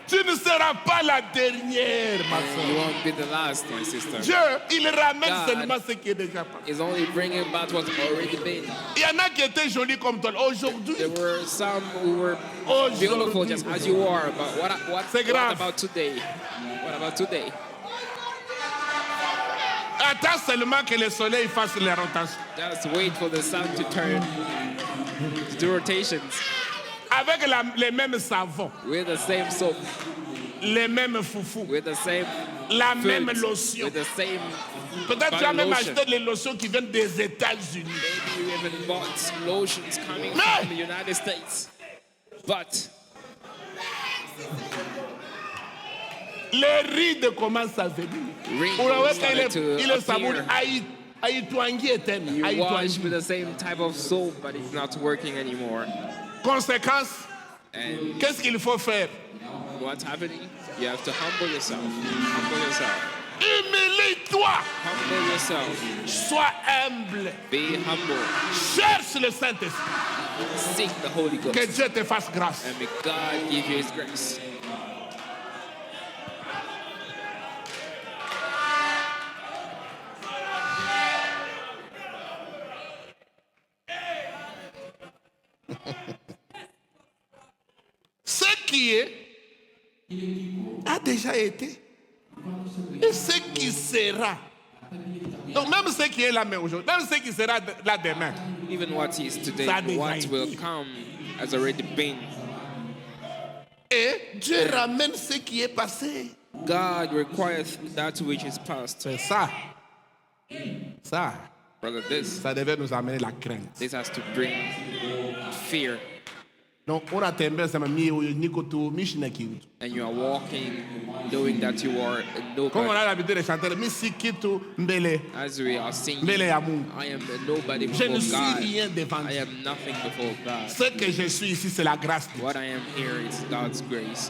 Tu ne seras pas la dernière, ma
And
soeur.
you won't be the last, my sister.
Dieu, il ramène
God
seulement ce qui est déjà passé.
It's only bringing back what's already been.
Il y en a qui étaient jolis comme toi. Aujourd'hui,
There were some who were beautiful
aujourd'hui,
just as you are, but
C'est grave.
what about today? What about today?
attends seulement que le soleil fasse les rotations.
Just wait for the sun to turn, to do rotations
Avec les mêmes savons,
with the same soap,
les mêmes foufous,
with the same
la
food,
même lotion.
with the same.
Peut-être tu as même
lotion.
acheté les lotions qui viennent des États-Unis.
Maybe you even bought lotions coming
Man.
from the United States, but
Les rides commencent à venir.
Wrinkles
Unaweka
started to
ile sabuni
appear.
haitwangie tena.
you wash
Haitwangie.
with the same type of soap, but it's not working anymore.
Conséquence,
And
qu'est-ce qu'il faut faire?
what's happening? You have to humble yourself. Humble yourself.
Humilie-toi.
Humble yourself.
Sois humble.
Be humble.
Cherche le Saint-Esprit.
Seek the Holy Ghost.
Que Dieu te fasse grâce.
And may God give you His grace.
Ce qui est a déjà été. Et ce qui sera. Donc même ce qui est là mais aujourd'hui, même ce qui sera là demain.
Even what is today,
Ça a déjà
what
été.
will come has already been.
Et Dieu ramène ce qui est passé.
God requires that which is past.
C'est ça. Ça.
Brother,
Ça devait nous amener la crainte.
this has to bring fear.
Donc on a tembea sema mimi huyu niko tu mishina kitu.
And you are walking knowing that you are a
Comme on
nobody.
a l'habitude de chanter, mimi si kitu mbele
As we are singing,
mbele ya Mungu.
I am a nobody
Je ne
before
suis
God.
rien devant
I
Dieu.
am nothing before God.
Ce que je suis ici, c'est la grâce de Dieu.
What I am here is God's grace.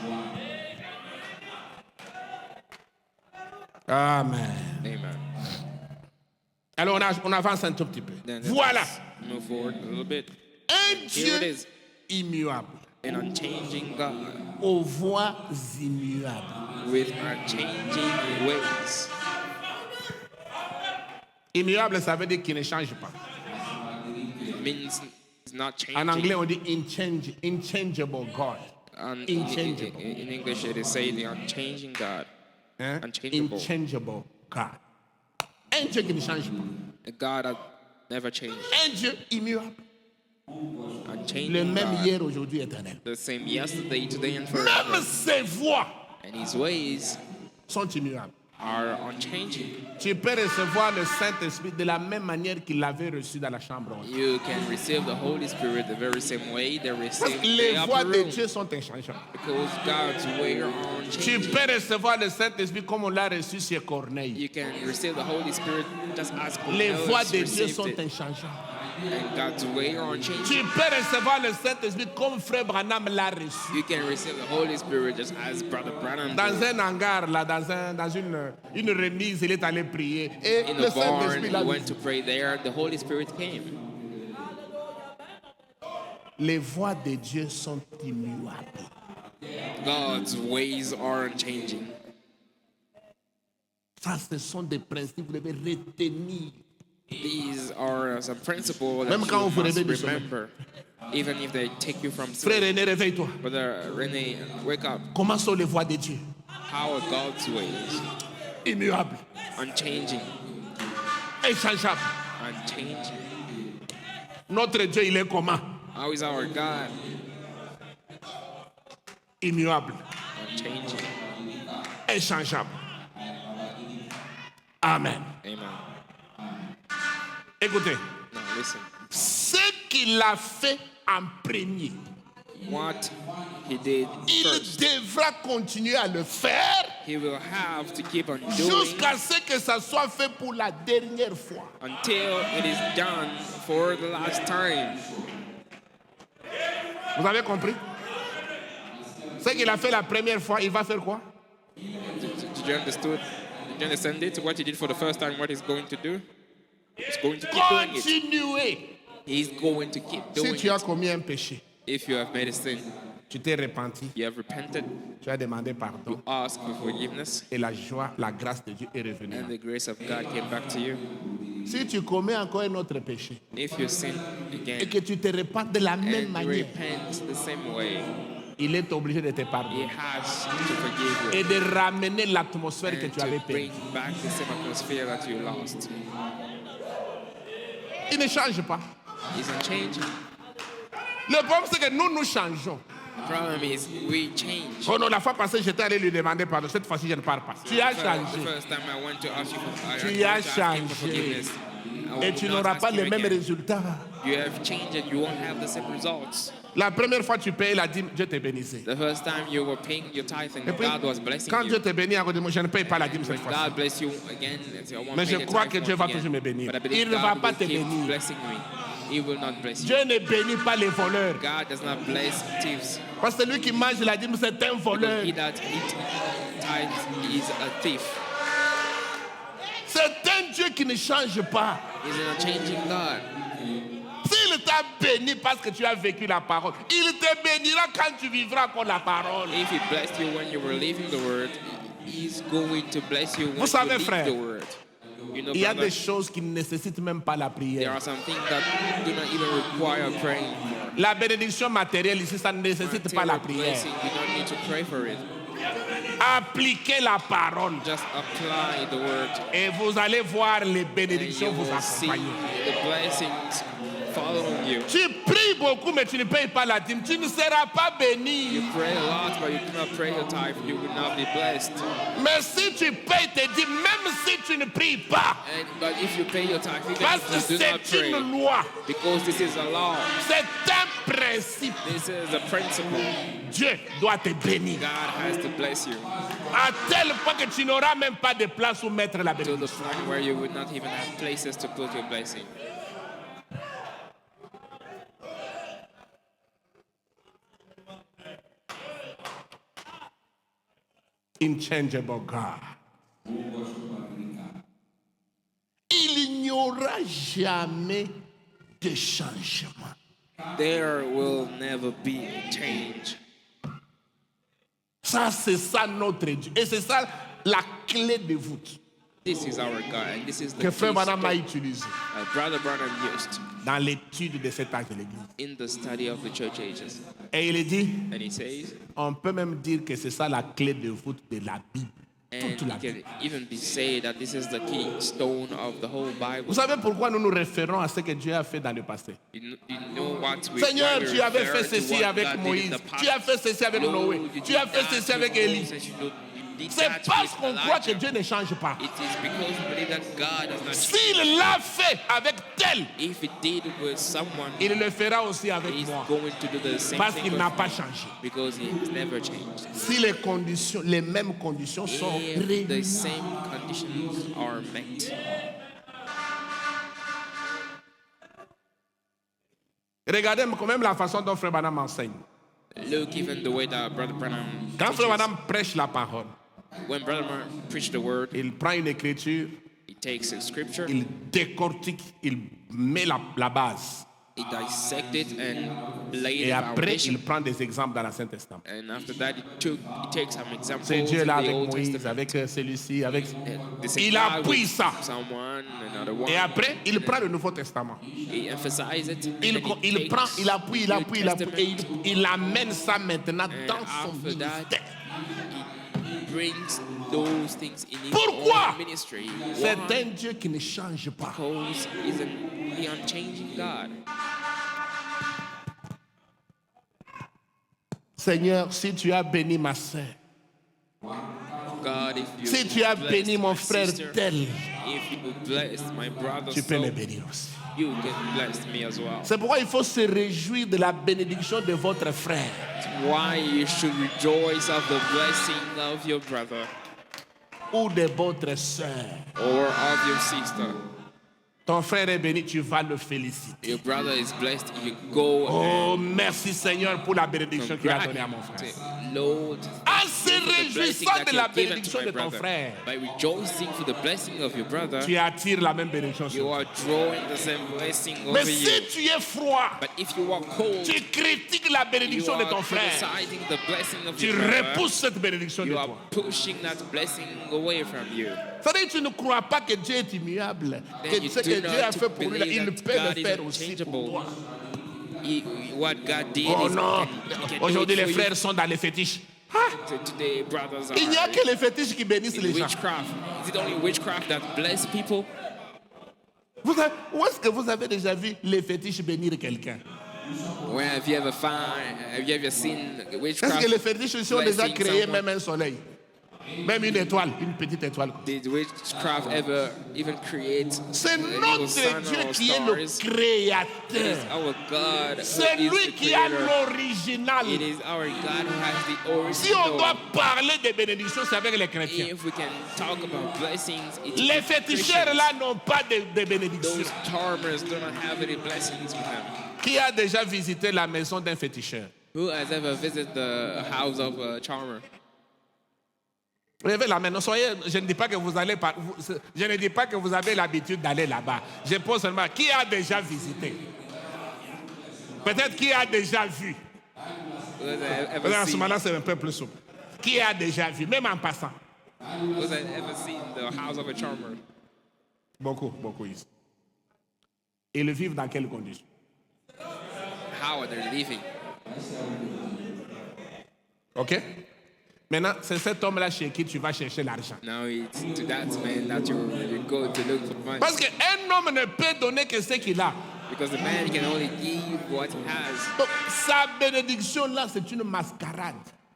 Amen.
Amen.
Alors on avance un tout petit peu.
Then
Voilà.
let's move forward a little bit.
Un
Here it
Dieu
is.
immuable.
An unchanging God
Aux voies immuables.
with unchanging ways.
Immuable, ça veut dire qu'il ne change pas.
Means it's not
En anglais,
changing.
on dit inchangeable God.
And
Inchangeable.
in English, it is saying the unchanging God.
Hein?
Unchangeable.
Inchangeable God. Un Dieu qui ne change pas.
A God that never changed.
Un Dieu immuable. Le
Unchanging
même
God.
hier, aujourd'hui, éternel.
The same yesterday, today, and forever.
Même ses voies
And His ways
sont immuables.
are unchanging.
Tu peux recevoir le Saint-Esprit de la même manière qu'il l'avait reçu dans la chambre.
You can receive the Holy Spirit the very same way they
Parce
received
que les
the
voies
upper
de
room,
Dieu sont inchangeables.
because God's way are
Tu
unchanging.
peux recevoir le Saint-Esprit comme on l'a reçu chez Corneille.
You can receive the Holy Spirit just as
Les voies
Cornelius
de Dieu
received
sont
it,
inchangeables.
and God's way are unchanging.
Tu peux recevoir le Saint-Esprit comme Frère Branham l'a reçu.
You can receive the Holy Spirit just as Brother Branham
Dans
did.
un hangar, là, dans une remise, il est allé prier. Et
In
le
the barn,
Saint-Esprit l'a
he
dit.
went to pray there. The Holy Spirit came.
Les voies de Dieu sont immuables.
God's ways are unchanging.
Ça, ce sont des principes que vous devez retenir.
These are some principles that
Même quand on vous
you must
réveille du sommeil.
remember, even if they take you from
Frère
sleep.
René, réveille-toi.
Brother René, wake up.
Comment sont les voies de Dieu?
How are God's ways?
Immuables,
Unchanging.
inchangeables.
Unchanging.
Notre Dieu, il est comment?
How is our God?
Immuable,
Unchanging.
inchangeable. Amen.
Amen.
Écoutez,
Now listen.
ce qu'il a fait en premier,
What he did
il
first,
devra continuer à le faire
he will have to keep on doing
jusqu'à ce que ça soit fait pour la dernière fois.
until it is done for the last time.
Vous avez compris? Ce qu'il a fait la première fois, il va faire quoi?
Did you understood? Did you understand it? What he did for the first time, what he's going to do? He's going to keep doing it.
Continuer.
He's going to keep
Si
doing
tu as
it.
commis un péché,
If you have made a sin,
tu t'es repenti,
you have repented,
tu as demandé pardon,
ask for forgiveness,
et la joie, la grâce de Dieu est revenue.
and the grace of God came back to you.
Si tu commets encore un autre péché
If you sin
et
again
que tu te repens de la même
and
manière,
repent the same way,
il est obligé de te
He
pardonner
has to forgive you
et de ramener l'atmosphère que
and
tu avais
to bring
perdue.
back the same atmosphere that you lost.
Il ne change pas.
He's unchanging.
Le problème, c'est que nous changeons.
The problem is we change.
Oh non, la fois passée, j'étais allé lui demander pardon. Cette fois-ci, je ne pars pas. Tu as
The
changé.
first time I went to ask you for,
Tu
I
as
went to ask him for
changé.
forgiveness. I
Et
will
tu
not
n'auras
ask
pas
him
les mêmes
again.
résultats.
You have changed and you won't have the same results.
La première fois, tu payes la dîme, Dieu te bénissait.
The first time you were paying your tithe and
Et puis,
God was blessing
quand Dieu
you.
te bénit, à côté de moi, je ne paye pas la dîme cette
When
fois-ci.
God bless you again, and say, I won't
Mais
pay
je
the
crois
tithe
que
once
Dieu va
again.
toujours me bénir.
But I believe
Il ne va
God
pas
will
te
keep
bénir.
blessing me. He will not bless you.
Dieu ne bénit pas les voleurs.
God does not bless thieves.
Parce que celui qui mange la dîme, c'est un voleur.
Because he that eats tithes is a thief.
C'est un Dieu qui ne change pas.
He's an unchanging God.
S'il t'a béni parce que tu as vécu la parole, il te bénira quand tu vivras encore la parole.
If he blessed you when you were leaving the word, he's going to bless you when
Vous savez,
you leave
frère,
the word. You know,
Il y a
brother,
des choses qui ne nécessitent même pas la
there
prière.
are some things that do not even require praying for.
La bénédiction matérielle ici, ça ne nécessite pas la
Material
prière.
blessing, you don't need to pray for it.
Appliquez la parole
Just apply the word,
et vous allez voir les
and
bénédictions
you
vous
will see
accompagner.
the blessings following you.
Tu pries beaucoup, mais tu ne payes pas la dîme. Tu ne seras pas béni.
You pray a lot, but you cannot pray your tithe. You will not be blessed.
Mais si tu payes tes dîmes, même si tu ne pries pas,
But if you pay your tithe, even
parce que
if you do not
c'est une
pray,
loi,
because this is a law,
c'est un principe.
this is a principle.
Dieu doit te bénir.
God has to bless you
À tel point que tu n'auras même pas de place où mettre la
to the
bénédiction.
point where you would not even have places to put your blessing.
Inchangeable God. Il n'y aura jamais de changement.
There will never be a change.
Ça, c'est ça notre Dieu. Et c'est ça la clé de voûte
This is our God, and this is the
que Frère Branham a
keystone
utilisée
Brother Branham used
dans l'étude de cet âge de l'Église.
in the study of the church ages.
Et il dit,
And he says,
on peut même dire que c'est ça la clé de voûte de la Bible.
and
Toute la
it
Bible.
can even be said that this is the keystone of the whole Bible.
Vous savez pourquoi nous nous référons à ce que Dieu a fait dans le passé?
You know what we
Seigneur,
why we
tu avais
refer
fait
to
ceci
what
avec
God did in
Moïse.
the past.
Tu as fait ceci avec
Lord,
Noé.
you
Tu
did
as fait
that
ceci
with
avec Élie.
Moses, you did
C'est
that
parce
with
qu'on croit que
Elijah.
Dieu ne change pas.
It is because we believe that God does not change.
S'il l'a fait avec tel,
If he did with someone,
il le fera aussi avec
he's
moi.
going to do the same
Parce
thing
qu'il
with
n'a
me,
pas changé.
because he has never changed.
Si les conditions, les mêmes conditions sont
If the
réunies,
same conditions are met.
regardez quand même la façon dont Frère Branham enseigne.
Look, even the way that Brother Branham
Quand Frère
teaches.
Branham prêche la parole,
When Brother Branham preached the word,
il prend une écriture,
he takes a scripture,
il décortique, il met la base.
he dissects it and lays
Et
the
après, il
foundation.
prend des exemples dans l'Ancien Testament.
And after that, he takes some examples
C'est
in
Dieu
the
là avec
Old
Moïse,
Testament.
avec celui-ci, avec...
The same
Il
guy
appuie
with
ça.
someone, another one.
Et après, il prend le Nouveau Testament.
He emphasizes it. and
Il,
then he
il prend,
takes
il appuie, il
New
appuie, il appuie. Et
Testament,
il amène ça maintenant
and
dans son
after that,
ministère.
he brings those things in his
Pourquoi?
own ministry.
C'est
Why?
un Dieu qui ne change pas.
Because he's the unchanging God.
Seigneur, si tu as béni ma sœur,
God, if you
si tu as
blessed
béni mon
my
frère
sister,
tel,
if you bless my brother,
tu peux me
so
bénir aussi.
you can bless me as well.
C'est pourquoi il faut se réjouir de la bénédiction de votre frère.
Why you should rejoice of the blessing of your brother
Ou de votre sœur.
or of your sister.
Ton frère est béni, tu vas le féliciter.
Your brother is blessed. You go
Oh, merci Seigneur pour la bénédiction qu'il a donnée à mon frère.
and Lord,
En se
for the blessing
réjouissant
that
de
you
la
have given
bénédiction
to
de
my
ton
brother.
frère,
By rejoicing for the blessing of your brother,
tu attires la même bénédiction sur
you
toi.
are drawing the same blessing
Mais
over
si
you.
tu es froid,
But if you are cold,
tu critiques la
you
bénédiction de
are
ton frère,
criticizing the blessing of
tu
your brother.
repousses cette bénédiction de
You are
toi.
pushing that blessing away from you.
C'est-à-dire que tu ne crois pas que Dieu est immuable,
Then
que
you
ce
do
que Dieu a
not
fait pour lui,
believe
il
that
peut le
God is
faire aussi pour
unchangeable.
toi.
What God did
Oh
is
non,
he can do
aujourd'hui
it
les
for
frères
you.
sont dans les fétiches.
Today, brothers are
Il n'y a que les fétiches qui bénissent
in
les gens.
witchcraft. Is it only witchcraft that bless people?
Où est-ce que vous avez déjà vu les fétiches bénir quelqu'un?
Where have you ever seen
Est-ce
witchcraft?
que les fétiches aussi ont déjà
blessing
créé
someone?
même un soleil? Même une étoile, une petite étoile.
Did witchcraft ever even create
C'est
a little
notre
sun
Dieu
or
qui est le
stars? It
créateur.
is our God who
C'est
is
lui
the
qui a
creator.
l'original.
It is our God who has the
Si on doit
original.
parler de bénédiction, c'est avec les chrétiens.
If we can talk about blessings, it's
Les
with
féticheurs
Christians.
là n'ont pas de bénédiction.
Those charmers do not have any blessings with them.
Qui a déjà visité la maison d'un féticheur?
Who has ever visited the house of a charmer?
Levez la main. Non, je ne dis pas que vous allez je ne dis pas que vous avez l'habitude d'aller là-bas. Je pose seulement qui a déjà visité. Peut-être qui a déjà vu.
Who has ever
Peut-être en ce
seen,
moment-là, c'est un peu plus souple. Qui a déjà vu, même en passant.
who has ever seen the house of a charmer?
Beaucoup ici. Ils vivent dans quelles conditions?
How are they living?
OK? Maintenant, c'est cet homme-là chez qui tu vas chercher l'argent.
Now it's to that man that you go to look for money.
Parce qu'un homme ne peut donner que ce qu'il a.
Because the man can only give what he has.
Donc, sa bénédiction-là, c'est une mascarade.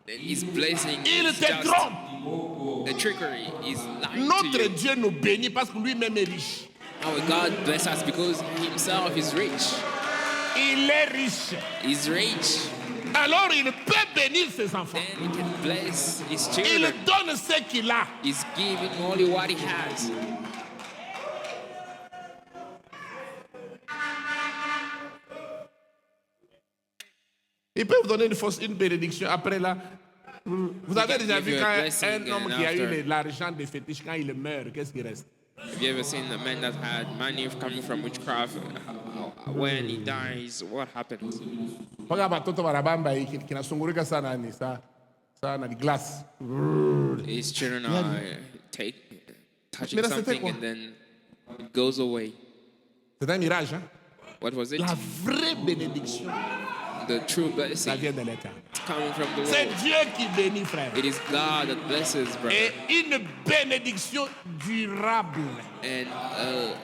And his blessing
Il
is
te
just
trompe.
the trickery. Is lying to
Notre
you.
Dieu nous bénit parce que lui-même est riche.
Our God bless us because himself is rich.
Il est riche.
He's rich.
Alors, il peut bénir ses enfants.
Then he can bless his
Il
children.
donne ce qu'il a.
He's giving only what he has.
Il peut vous donner une bénédiction. Après là, vous avez déjà vu
give you
quand
a blessing
un homme
and
qui a eu
after-
l'argent des fétiches, quand il meurt, qu'est-ce qui reste?
Have you ever seen a man that had money coming from witchcraft? When he dies, what happens?
Mpaka batoto barabamba hiki kinasungurika sana ni sana ni glass.
His children are touching
Mais là, c'était
something
quoi?
and then it goes away.
C'est un mirage. Hein?
What was it?
La vraie bénédiction,
The true
ça
blessing
vient de l'État.
coming from the
C'est
Lord.
Dieu qui bénit, frère.
It is God that blesses, brother.
Et une bénédiction durable
And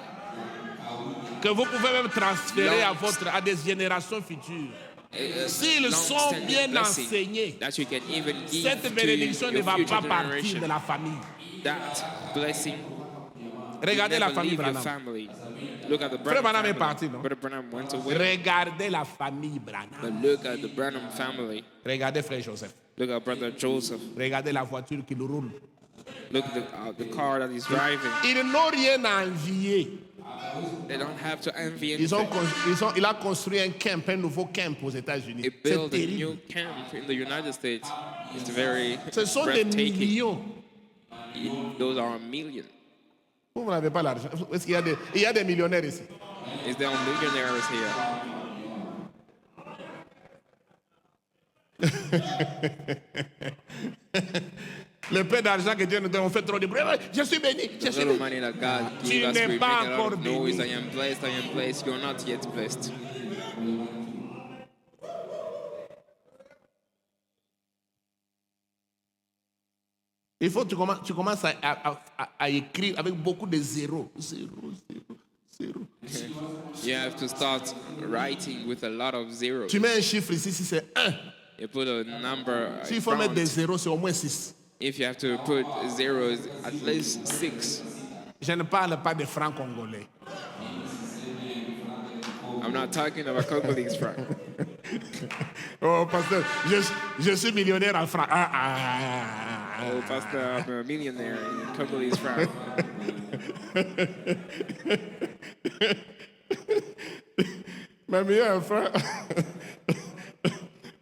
que vous pouvez même transférer
Long-
à des générations futures. S'ils sont
long-standing
bien
blessing
enseignés,
that you can even give
cette
to
bénédiction ne
your
va
future
pas partir
generation.
de la famille.
That blessing
Regardez la
never
famille
leave your
Branham.
family. Look at the
Frère
Branham
Branham est
family.
parti, non?
Brother Branham went away.
Regardez la famille Branham.
But look at the Branham family.
Regardez frère Joseph.
Look at Brother Joseph.
Regardez la voiture qu'il roule.
Look at the car that he's driving.
Ils n'ont rien à envier.
They don't have to envy
Il
anything.
a construit un nouveau camp aux États-Unis.
He
C'est
built a
terrible.
new camp in the United States. It's very
Ce sont des
breathtaking.
millions.
Those are a million.
Vous n'avez pas l'argent. Est-ce qu'il y a il y a des millionnaires ici?
Is there millionaires here?
Le peu d'argent que Dieu nous donne, on fait trop de bruit. Je suis béni, je
The
suis
little
béni.
money that God
Tu
gave us,
n'es
we make
pas
a lot
encore
of noise.
béni.
I am blessed, I am blessed. You're not yet blessed.
Il faut que tu commences à écrire avec beaucoup de zéros. Zéro, zéro, zéro.
You have to start writing with a lot of zeros.
Tu mets un chiffre ici, si c'est 1.
You put a number
S'il
in
faut mettre des
front.
zéros, c'est au moins 6.
If you have to put zeros, at least 6.
Je ne parle pas de francs congolais.
I'm not talking about Congolese franc.
Oh, pasteur, je suis millionnaire en francs.
Oh, Pastor, I'm a millionaire in Congolese franc.
Ma meilleure en francs.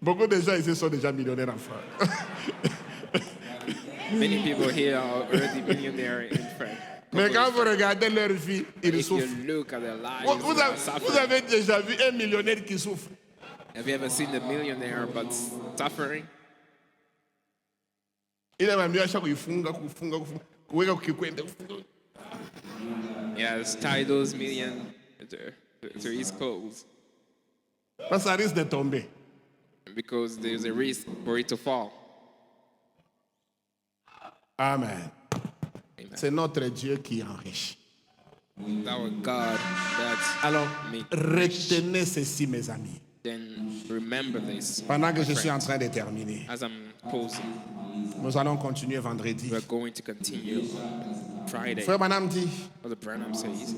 Beaucoup de gens ici sont déjà millionnaires en francs.
Many people here are already millionaire in franc.
Mais quand vous regardez leur vie, ils
If you
souffrent.
look at their lives,
Vous
they are
avez, vous
suffering.
avez déjà vu un millionnaire qui souffre.
Have you ever seen a millionaire but suffering?
Il a même mieux à chaque fois, il funga, kufunga, kufunga. Kuweka kukikwenda, kufunga.
He has tied those millions to his clothes
Parce que ça risque de tomber.
because there's a risk for it to fall.
Amen.
Amen.
C'est notre Dieu qui enrichit.
It's our God that
Alors,
make
retenez ceci, mes amis.
then remember this.
Pendant que
my
je suis en
friends.
train de terminer,
As I'm closing,
nous allons continuer vendredi.
we're going to continue Friday.
Frère Branham dit,
What the Branham says,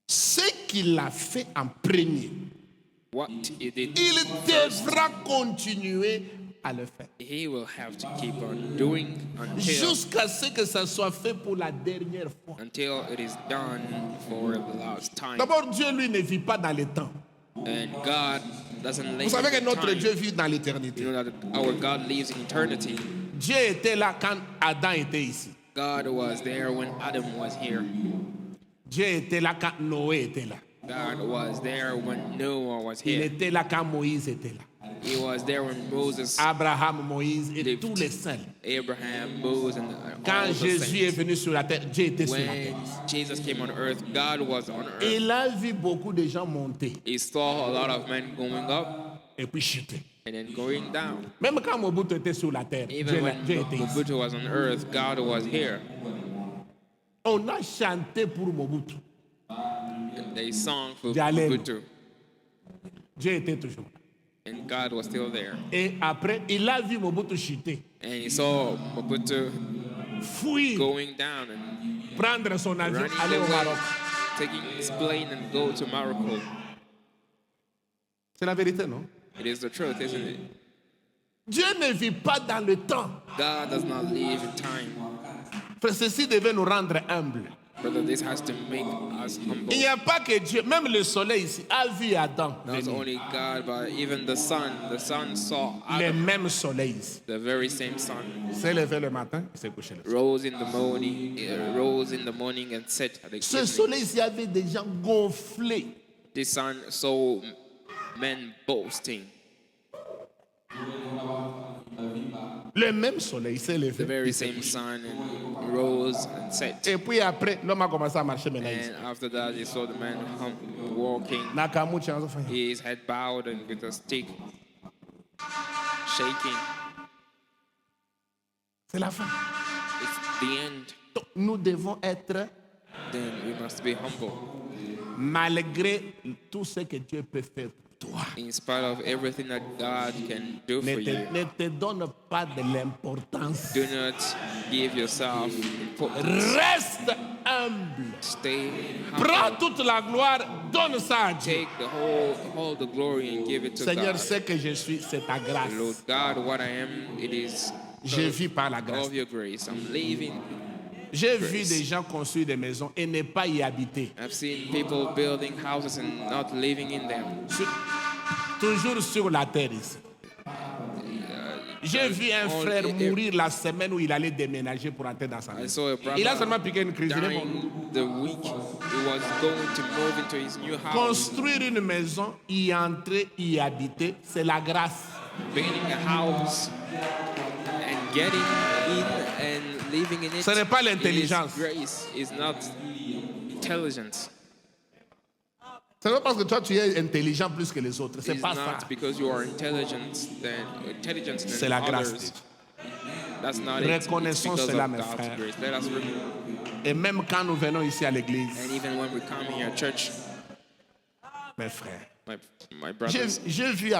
ce qu'il a fait en premier,
what he did
il
first,
devra continuer à le faire.
he will have to keep on doing
Jusqu'à ce que ça soit fait pour la dernière fois.
until it is done for the last time.
D'abord, Dieu, lui, ne vit pas dans le temps.
And God doesn't live
Vous savez que
in
notre
time.
Dieu vit dans l'éternité.
You know that our God lives in eternity.
Dieu était là quand Adam était ici.
God was there when Adam was here.
Dieu était là quand Noé était là.
God was there when Noah was
Il
here.
était là quand Moïse était là.
He was there when Moses,
Abraham, Moïse et
Lived.
tous les saints.
Abraham, Moses, and
Quand
all the
Jésus est
saints.
venu sur la terre, Dieu était sur la terre.
When Jesus came on earth, God was on earth.
Il a vu beaucoup de gens monter
He saw a lot of men going up
et puis chuter.
and then going down.
Même quand Mobutu était sur la terre,
Even when
Dieu était ici.
Mobutu was on earth, God was here.
On a chanté pour Mobutu.
And they sang for
Jalem.
Mobutu.
Dieu était toujours là.
And God was still there.
Et après, il a vu Mobutu chuter,
And he saw Mobutu
fuir,
going down and
prendre son avion,
running
aller au
away,
Maroc.
taking his plane and go to Morocco.
C'est la vérité, non?
It is the truth, isn't it?
Dieu ne vit pas dans le temps.
God does not live in time.
Frère, ceci devait nous rendre humbles.
Brother, this has to make us humble.
Il n'y a pas que Dieu, même le soleil ici, a vu Adam
Not
venir.
only God, but even the sun saw
Le
Adam,
même soleil ici.
the very same sun,
Il s'est levé le matin, il s'est couché le soir.
rose in the morning and set at the
Ce
evening.
soleil ici avait des gens gonflés.
The sun saw men boasting.
Le même soleil s'est
The
levé.
very same sun and rose and set.
Et puis après, l'homme a commencé à marcher maintenant ici.
And after that, he saw the man walking,
Nakamuchi, on s'en fait.
his head bowed and with a stick shaking.
C'est la fin.
It's the end.
Donc, nous devons être,
Then we must be humble.
malgré tout ce que Dieu peut faire. toi.
In spite of everything that God can do
Ne
for
te,
you,
ne te donne pas de l'importance.
do not give yourself importance.
Reste humble.
Stay
Prends
humble.
toute la gloire, donne ça à Dieu.
Take all the glory and give it to
Seigneur,
God.
ce que je suis, c'est ta grâce.
Lord God, what I am, it is
Je vis par la grâce.
of your grace. I'm living.
J'ai vu des gens construire des maisons et ne pas y habiter.
I've seen people building houses and not living in them.
Toujours sur la terre ici. J'ai vu un frère mourir la semaine où il allait déménager pour entrer dans sa
I
maison.
saw a
Il a
brother
seulement piqué une crise. Il est mort.
dying the week he was going to move into his new house.
Construire une maison, y entrer, y habiter, c'est la grâce.
Building a house and getting in and living in it.
Ce n'est pas
is
l'intelligence.
grace, is not intelligence.
C'est pas parce que toi tu es intelligent plus que les autres. C'est
It's
pas ça.
not because you are intelligent
C'est
than
la grâce de
others.
Dieu.
That's not it. It's
Reconnaissons
because
cela,
of
mes
God's
frères.
grace. Let us
Et même quand nous venons ici à l'église,
and even when we come here at church,
mes frères,
my brothers,
j'ai vu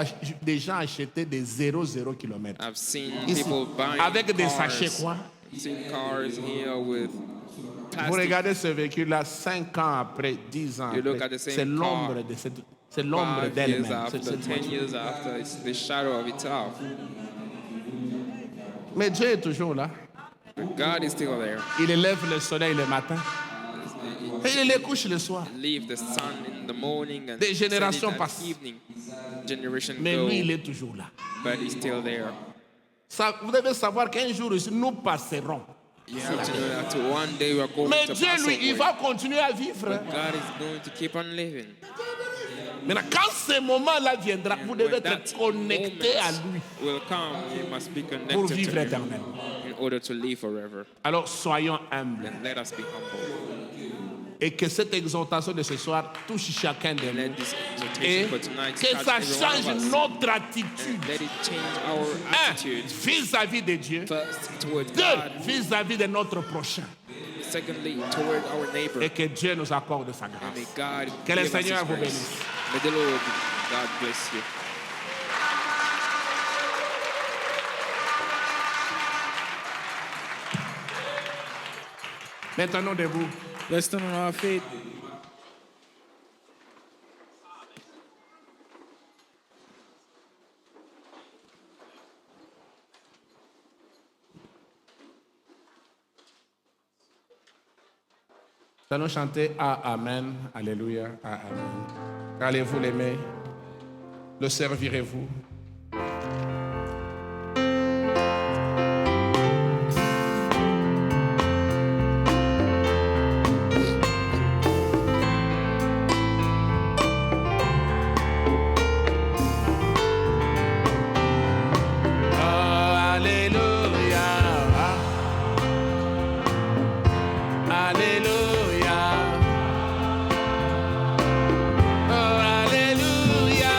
des gens acheter des 0,0 km.
I've seen
Ici,
people buying
avec des
cars.
sachets quoi.
I've seen cars here with
Vous
plastic.
regardez ce véhicule-là 5 ans après, 10 ans
You look
après.
at the same
C'est l'ombre
car.
de cette, c'est l'ombre
5 years
d'elle-même.
after,
cette
10
voiture.
years after, it's the shadow of itself.
Mais Dieu est toujours là.
But God is still there.
Il élève le soleil le matin et il les couche le soir.
Leave the sun in the morning and
Des
set it
générations
at
passent.
evening. Generation
Mais
go,
lui, il est toujours là.
but he's still there.
Ça, vous devez savoir qu'un jour, nous passerons.
You have to know that one day we are going
Mais
to
Dieu,
pass
lui,
away.
il va continuer à vivre.
God is going to keep on living.
Maintenant, quand ce moment-là viendra, vous
When
devez
that
être connecté à lui
moment will come, you must be
pour
connected
vivre
to him
éternellement.
in order to live forever.
Alors, soyons humbles.
And let us be humble.
Et que cette exhortation de ce soir touche chacun de nous.
Let this
Et
exhortation for tonight
que
touch
ça
every one
change
of us.
notre attitude.
Let it change our
Un,
attitude.
vis-à-vis de Dieu.
First, toward
Deux,
God.
vis-à-vis de notre prochain.
Secondly, toward our neighbor.
Et que Dieu nous accorde sa
May
grâce.
God
Que le
give us
Seigneur
His
vous
grace.
bénisse.
May the Lord, God bless you.
Maintenant, debout.
Let's stand on our feet.
Nous allons chanter à Amen, Alléluia, à Amen. Allez-vous l'aimer? Le servirez-vous? Oh, Alléluia. Alléluia. Oh, Alléluia.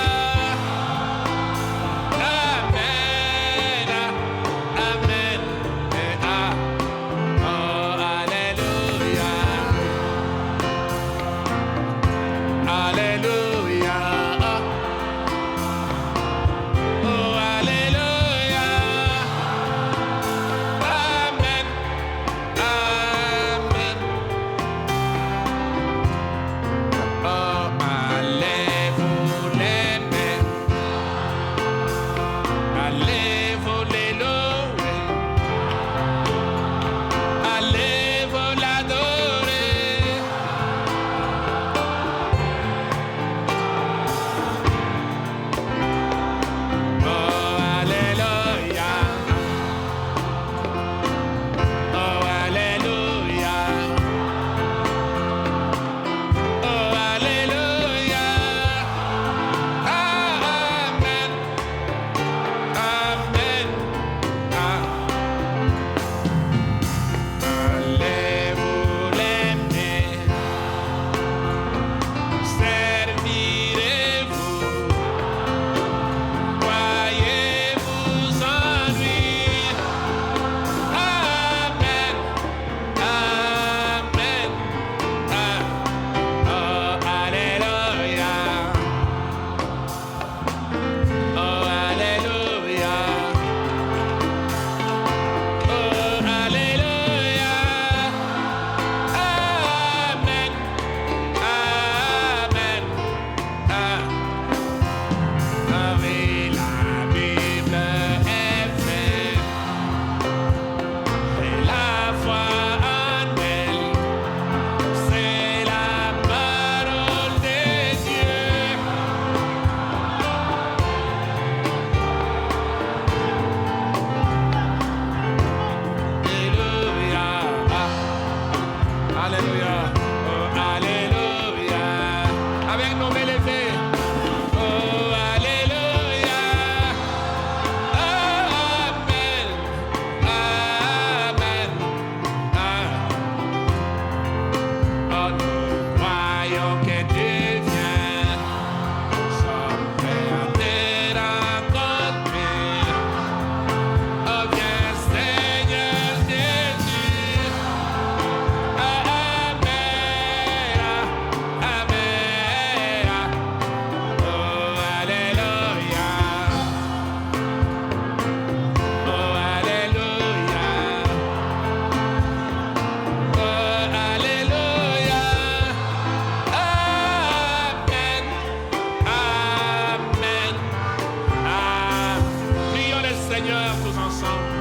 ensemble.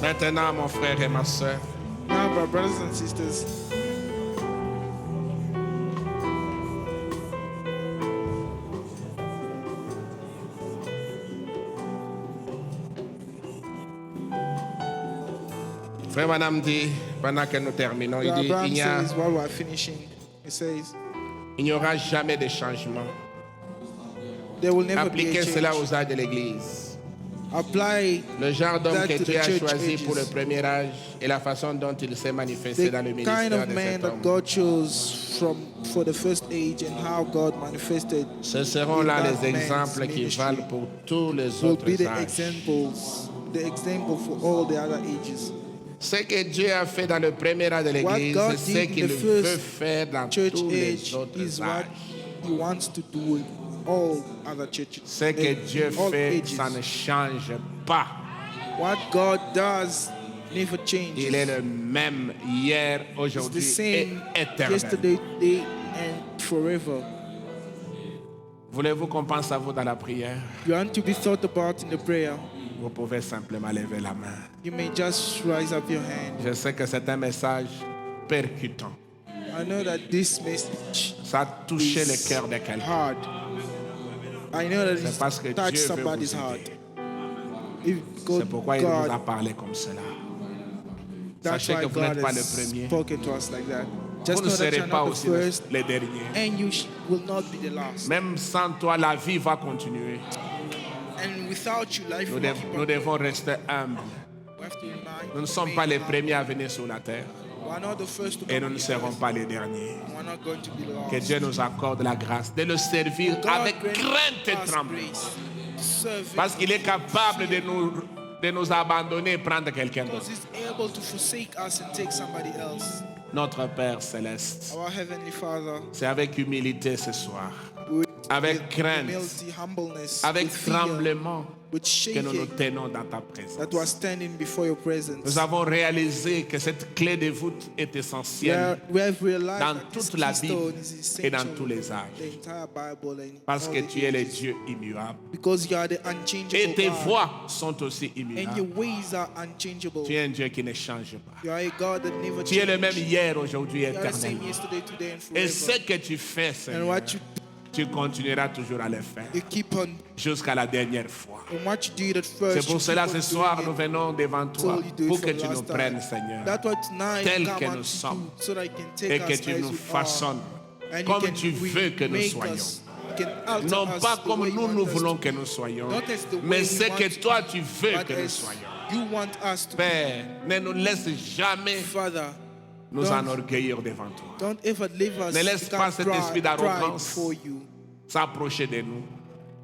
Maintenant, mon frère et ma soeur,
Now, my brothers and sisters,
frère Branham dit, pendant que nous terminons, il dit,
Abraham says, while we're finishing, he says,
il n'y aura jamais de changement.
there will never be a
Appliquez
change.
cela aux âges de l'Église.
Apply
Le genre d'homme
that
que
to
Dieu
the
a
church
choisi
ages.
pour le premier âge et la façon dont il s'est manifesté
The
dans le
kind
ministère
of
de
man
cet
that
homme.
God chose for the first age and how God manifested
Ce seront
in
là
that
les
man's
exemples qui
ministry
valent pour tous les
will
autres
be the
âges.
example for all the other ages.
Ce que Dieu a fait dans le premier âge de
What
l'Église,
God
c'est ce
did in
qu'il
the
veut
first
faire dans
church
tous les
age
autres
is what
âges.
He wants to do with all other churches.
Ce que Dieu
all
fait,
ages.
ça ne change pas.
What God does never changes.
Il est le même hier,
It's the
aujourd'hui et
same
éternel.
yesterday, today, and forever.
Voulez-vous qu'on pense à vous dans la prière?
You want to be thought about in the prayer.
Vous pouvez simplement lever la main.
You may just rise up your hand.
Je sais que c'est un message percutant.
I know that this message
Ça a touché le
is
cœur de quelqu'un.
hard. I know that
C'est parce que
it's touched
Dieu veut
somebody's
vous
heart.
aider.
If
C'est pourquoi il vous a
God,
parlé comme cela.
that's
Sachez
why
que vous
God
n'êtes pas le
has
premier.
spoken to us like that.
Vous
Just
ne
know that
serez
you're
pas
not the
aussi
first,
les derniers.
and you will not be the last.
Même sans toi, la vie va continuer.
And without you, life
Nous,
will keep
nous
on.
devons rester humbles.
We have to remind-
Nous ne sommes pas les premiers à venir sur la terre
We're not the first to
et
come
nous ne
on the
serons
earth.
pas les derniers.
We're not going to be the
Que
last.
Dieu nous accorde la grâce de le servir
God
avec
grant
crainte et
us
tremblement.
grace to serve Him
Parce qu'il est capable de nous abandonner et prendre quelqu'un
because
d'autre.
He's able to forsake us and take somebody else.
Notre Père céleste,
Our Heavenly Father,
c'est avec humilité ce soir,
with
avec crainte,
humility, humbleness,
avec
with fear,
tremblement
with
que nous nous
shaking,
tenons dans ta
that
présence.
we're standing before your presence.
Nous avons réalisé que cette clé de voûte est essentielle
We have realized
dans
that this
toute la
keystone
Bible
is
et dans
essential
tous les
in
âges.
the entire Bible and
Parce
all
que
the
tu es le
ages.
Dieu immuable.
Because you are the
Et
unchangeable
tes
God,
voies sont aussi
and your
immuables.
ways are unchangeable.
Tu es un Dieu qui ne change pas.
You are a God that never
Tu es le même
changes.
hier, aujourd'hui et
You are the same
éternellement.
yesterday, today, and
Et
forever.
ce que tu fais,
And
Seigneur,
what you do,
tu continueras toujours à le faire
you keep on.
jusqu'à la dernière fois.
And what you did at first,
C'est pour
you
cela
keep
ce
on
soir
doing
nous
it
venons devant toi
till you do it
pour
for
que
the
tu nous
last time.
prennes, Seigneur,
That's what tonight
tel
God
que
wants
nous
to
sommes,
do, so that He can take
et que
us
tu
as
nous
we
façonnes
are. And
comme
He can
tu veux que nous
remake
soyons.
us. He can alter
non
us
pas
the
comme
way you
nous,
want
nous
us
voulons
to.
que nous soyons,
Not as the way
mais
we
ce
want
que
to
toi
be,
tu veux
but
que nous
as
soyons.
you want us to be.
Père, ne nous laisse jamais
Father,
nous
don't-
enorgueillir devant toi.
don't ever leave us
Ne laisse
become
pas cet esprit
pride
d'arrogance
before you.
s'approcher de nous.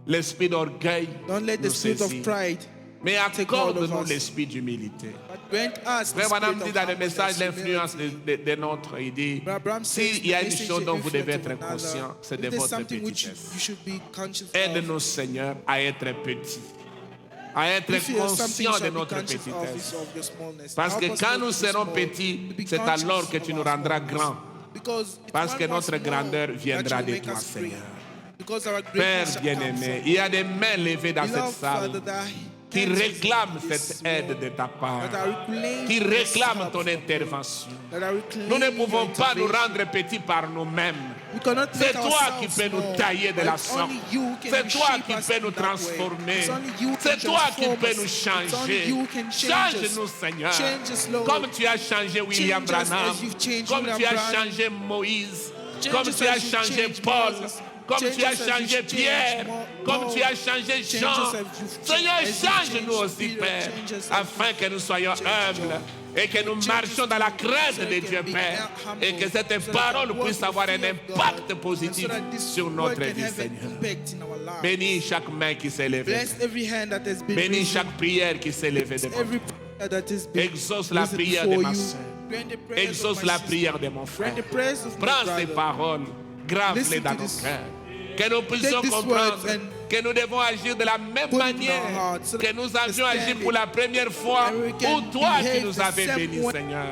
L'esprit d'orgueil
Don't let the
nous
spirit of
saisit.
pride,
Mais
take hold of
accorde-nous
us.
l'esprit d'humilité.
but grant us the
Frère Branham
spirit
dit
of
dans le message
humbleness,
l'influence
humility.
de notre, il dit,
Brother Abraham says
s'il y a
the
une
message
chose
and
dont vous devez
influence
être
of another,
conscient, c'est
if
de
there's
votre
something which you
petitesse.
should be conscious
Aide-nous,
of.
Seigneur, à être petits, à être
If there's something you
conscients de
shall be
notre
conscious of, is
petitesse.
of your smallness.
Parce que
Help us
quand
not
nous
to be
serons
small,
petits,
to be
c'est
conscious
alors que tu
of
nous
our
rendras
smallness.
grands.
Because it's
Parce
when
que
we're
notre
small
grandeur
that
viendra
you
de
make
toi,
us great.
Seigneur.
Because our
Père
greatness shall come
bien-aimé,
from
il y a des mains levées dans cette
Beloved
salle
Father, that
qui
cancels
réclament
this,
cette aide de ta part,
that I reclaim
qui
this
réclament
help
ton
from you,
intervention.
that I reclaim
Nous ne
your
pouvons pas nous
intervention.
rendre petits par nous-mêmes.
We cannot
C'est
make
toi qui
ourselves
peux nous
small,
tailler de
but
la
it's
sorte.
only you who can
C'est toi
reshape
qui
us
peux
in
nous
that way.
transformer.
It's only you who
C'est
can
toi qui
transform
peux
us.
nous
It's only
changer.
you who can change
Change-nous,
us.
Seigneur.
Change us, Lord.
Comme tu as changé William
Change us
Branham.
as you've changed
Comme
William
tu as
Branham.
changé Moïse.
Change
Comme
us
tu as
as you've
changé
changed
Paul.
Moses.
Comme
Change
tu as
us as
changé
you've
Pierre.
changed
Comme
Paul.
tu as changé
Change
Jean.
us as you've
Seigneur,
changed- as you've
change-nous
changed
aussi,
Peter.
Père.
Change us as
Afin que nous soyons
changed
humbles.
John.
Et que nous
Change
marchions
us
dans la
so
crainte
we
de
can
Dieu,
be
Père.
humble,
Et que cette
so that
parole
the word
puisse
will
avoir un
fear of
impact
God,
positif
and so that this
sur
word
notre
can
vie,
have an
Seigneur.
impact in our lives.
Bénis chaque main qui s'est levée.
Bless every hand that has been
Bénis
raised.
chaque prière qui s'est levée devant
Every
toi.
prayer that has been
Exauce la
risen
prière de
before
ma
you.
sœur.
Grant the prayers of
Exauce
my
la
sister.
prière de mon frère.
Grant the prayers of my
Prends ces
brother.
paroles, grave-les
Listen
dans
to
nos
this.
cœurs. Que nous puissions
these
comprendre
words and
que nous devons agir de la même
put it in our
manière
hearts so
que
that
nous
we
avions agi
understand
pour
it.
la première fois
And we can
où toi qui
behave
nous
the
avais
same
bénis,
way
Seigneur.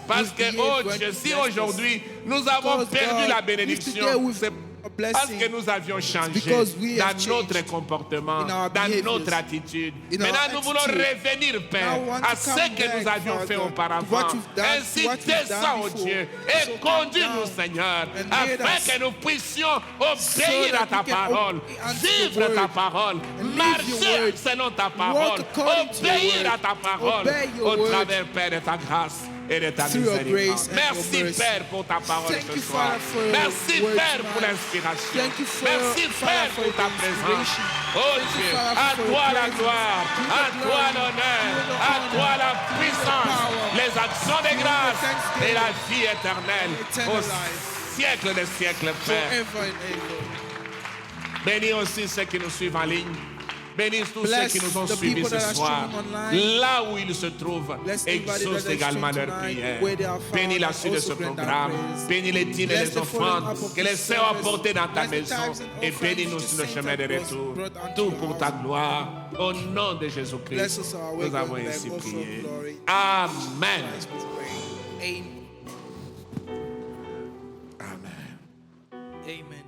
Parce
we
que,
behave
oh
when
Dieu,
you
si
blessed us.
aujourd'hui nous avons
Because
perdu
God,
la
if today
bénédiction,
we've
c'est
a
parce
blessing,
que nous avions changé
because we have
dans
changed
notre comportement,
in our
dans
behaviors,
notre attitude.
in our
Maintenant, nous voulons
attitude.
revenir, Père,
Now we want
à
to
ce
come
que nous
back,
avions fait
Father,
auparavant.
to what you've done,
Ainsi,
to what you've
descends,
done
oh
before.
Dieu,
So
et
come
conduis-nous,
down
Seigneur,
and lead
afin
us
que nous puissions
so
obéir
that
à ta
we can
parole,
obey unto the
vivre ta
word
parole,
and live your
marcher
word,
selon ta
walk
parole,
according to your
obéir
word,
à ta parole,
obey your
au
word
travers, Père, de ta grâce et de ta
through your
miséricorde.
grace and
Merci,
your mercy.
Père, pour ta parole
Thank
ce
you,
soir.
Father, for your
Merci,
word
Père, pour
tonight.
l'inspiration.
Thank you for
Merci,
Father,
Père,
for
pour ta
the
présence.
inspiration.
Oh
Thank you,
Dieu,
Father,
à
for
toi
your
la
presence.
gloire,
To you
à
the
toi
glory,
l'honneur,
to you the
à
honor,
toi la
to you the
puissance,
power,
les actions de
to you the
grâce
thanksgiving,
et la vie éternelle
eternal
au
life,
siècle des siècles, Père.
forever and ever.
Bénis aussi ceux qui nous suivent en ligne. Bénis tous
Bless
ceux qui nous ont
the
suivis
people
ce
that are
soir.
streaming online.
Là où ils se trouvent,
Bless everybody
exauce
that is
également
streaming
leurs
tonight,
prières.
where they are found,
Bénis la
and
suite de
also
ce
grant our
programme.
prayers.
Bénis les dîmes et
Bless
les
the following
offrandes
up of
que les
this
sœurs ont
service.
apportées dans ta
Bless the
maison.
tithes and
Et
offerings
bénis-nous
which
sur
the
le chemin
saints
de
have
retour.
brought unto
Tout
your
pour
house.
ta gloire. Au nom de
Bless
Jésus-Christ,
us our way
nous avons
going back
ainsi
also
prié.
glory.
Amen.
Christ we pray. Amen.
Amen.
Amen.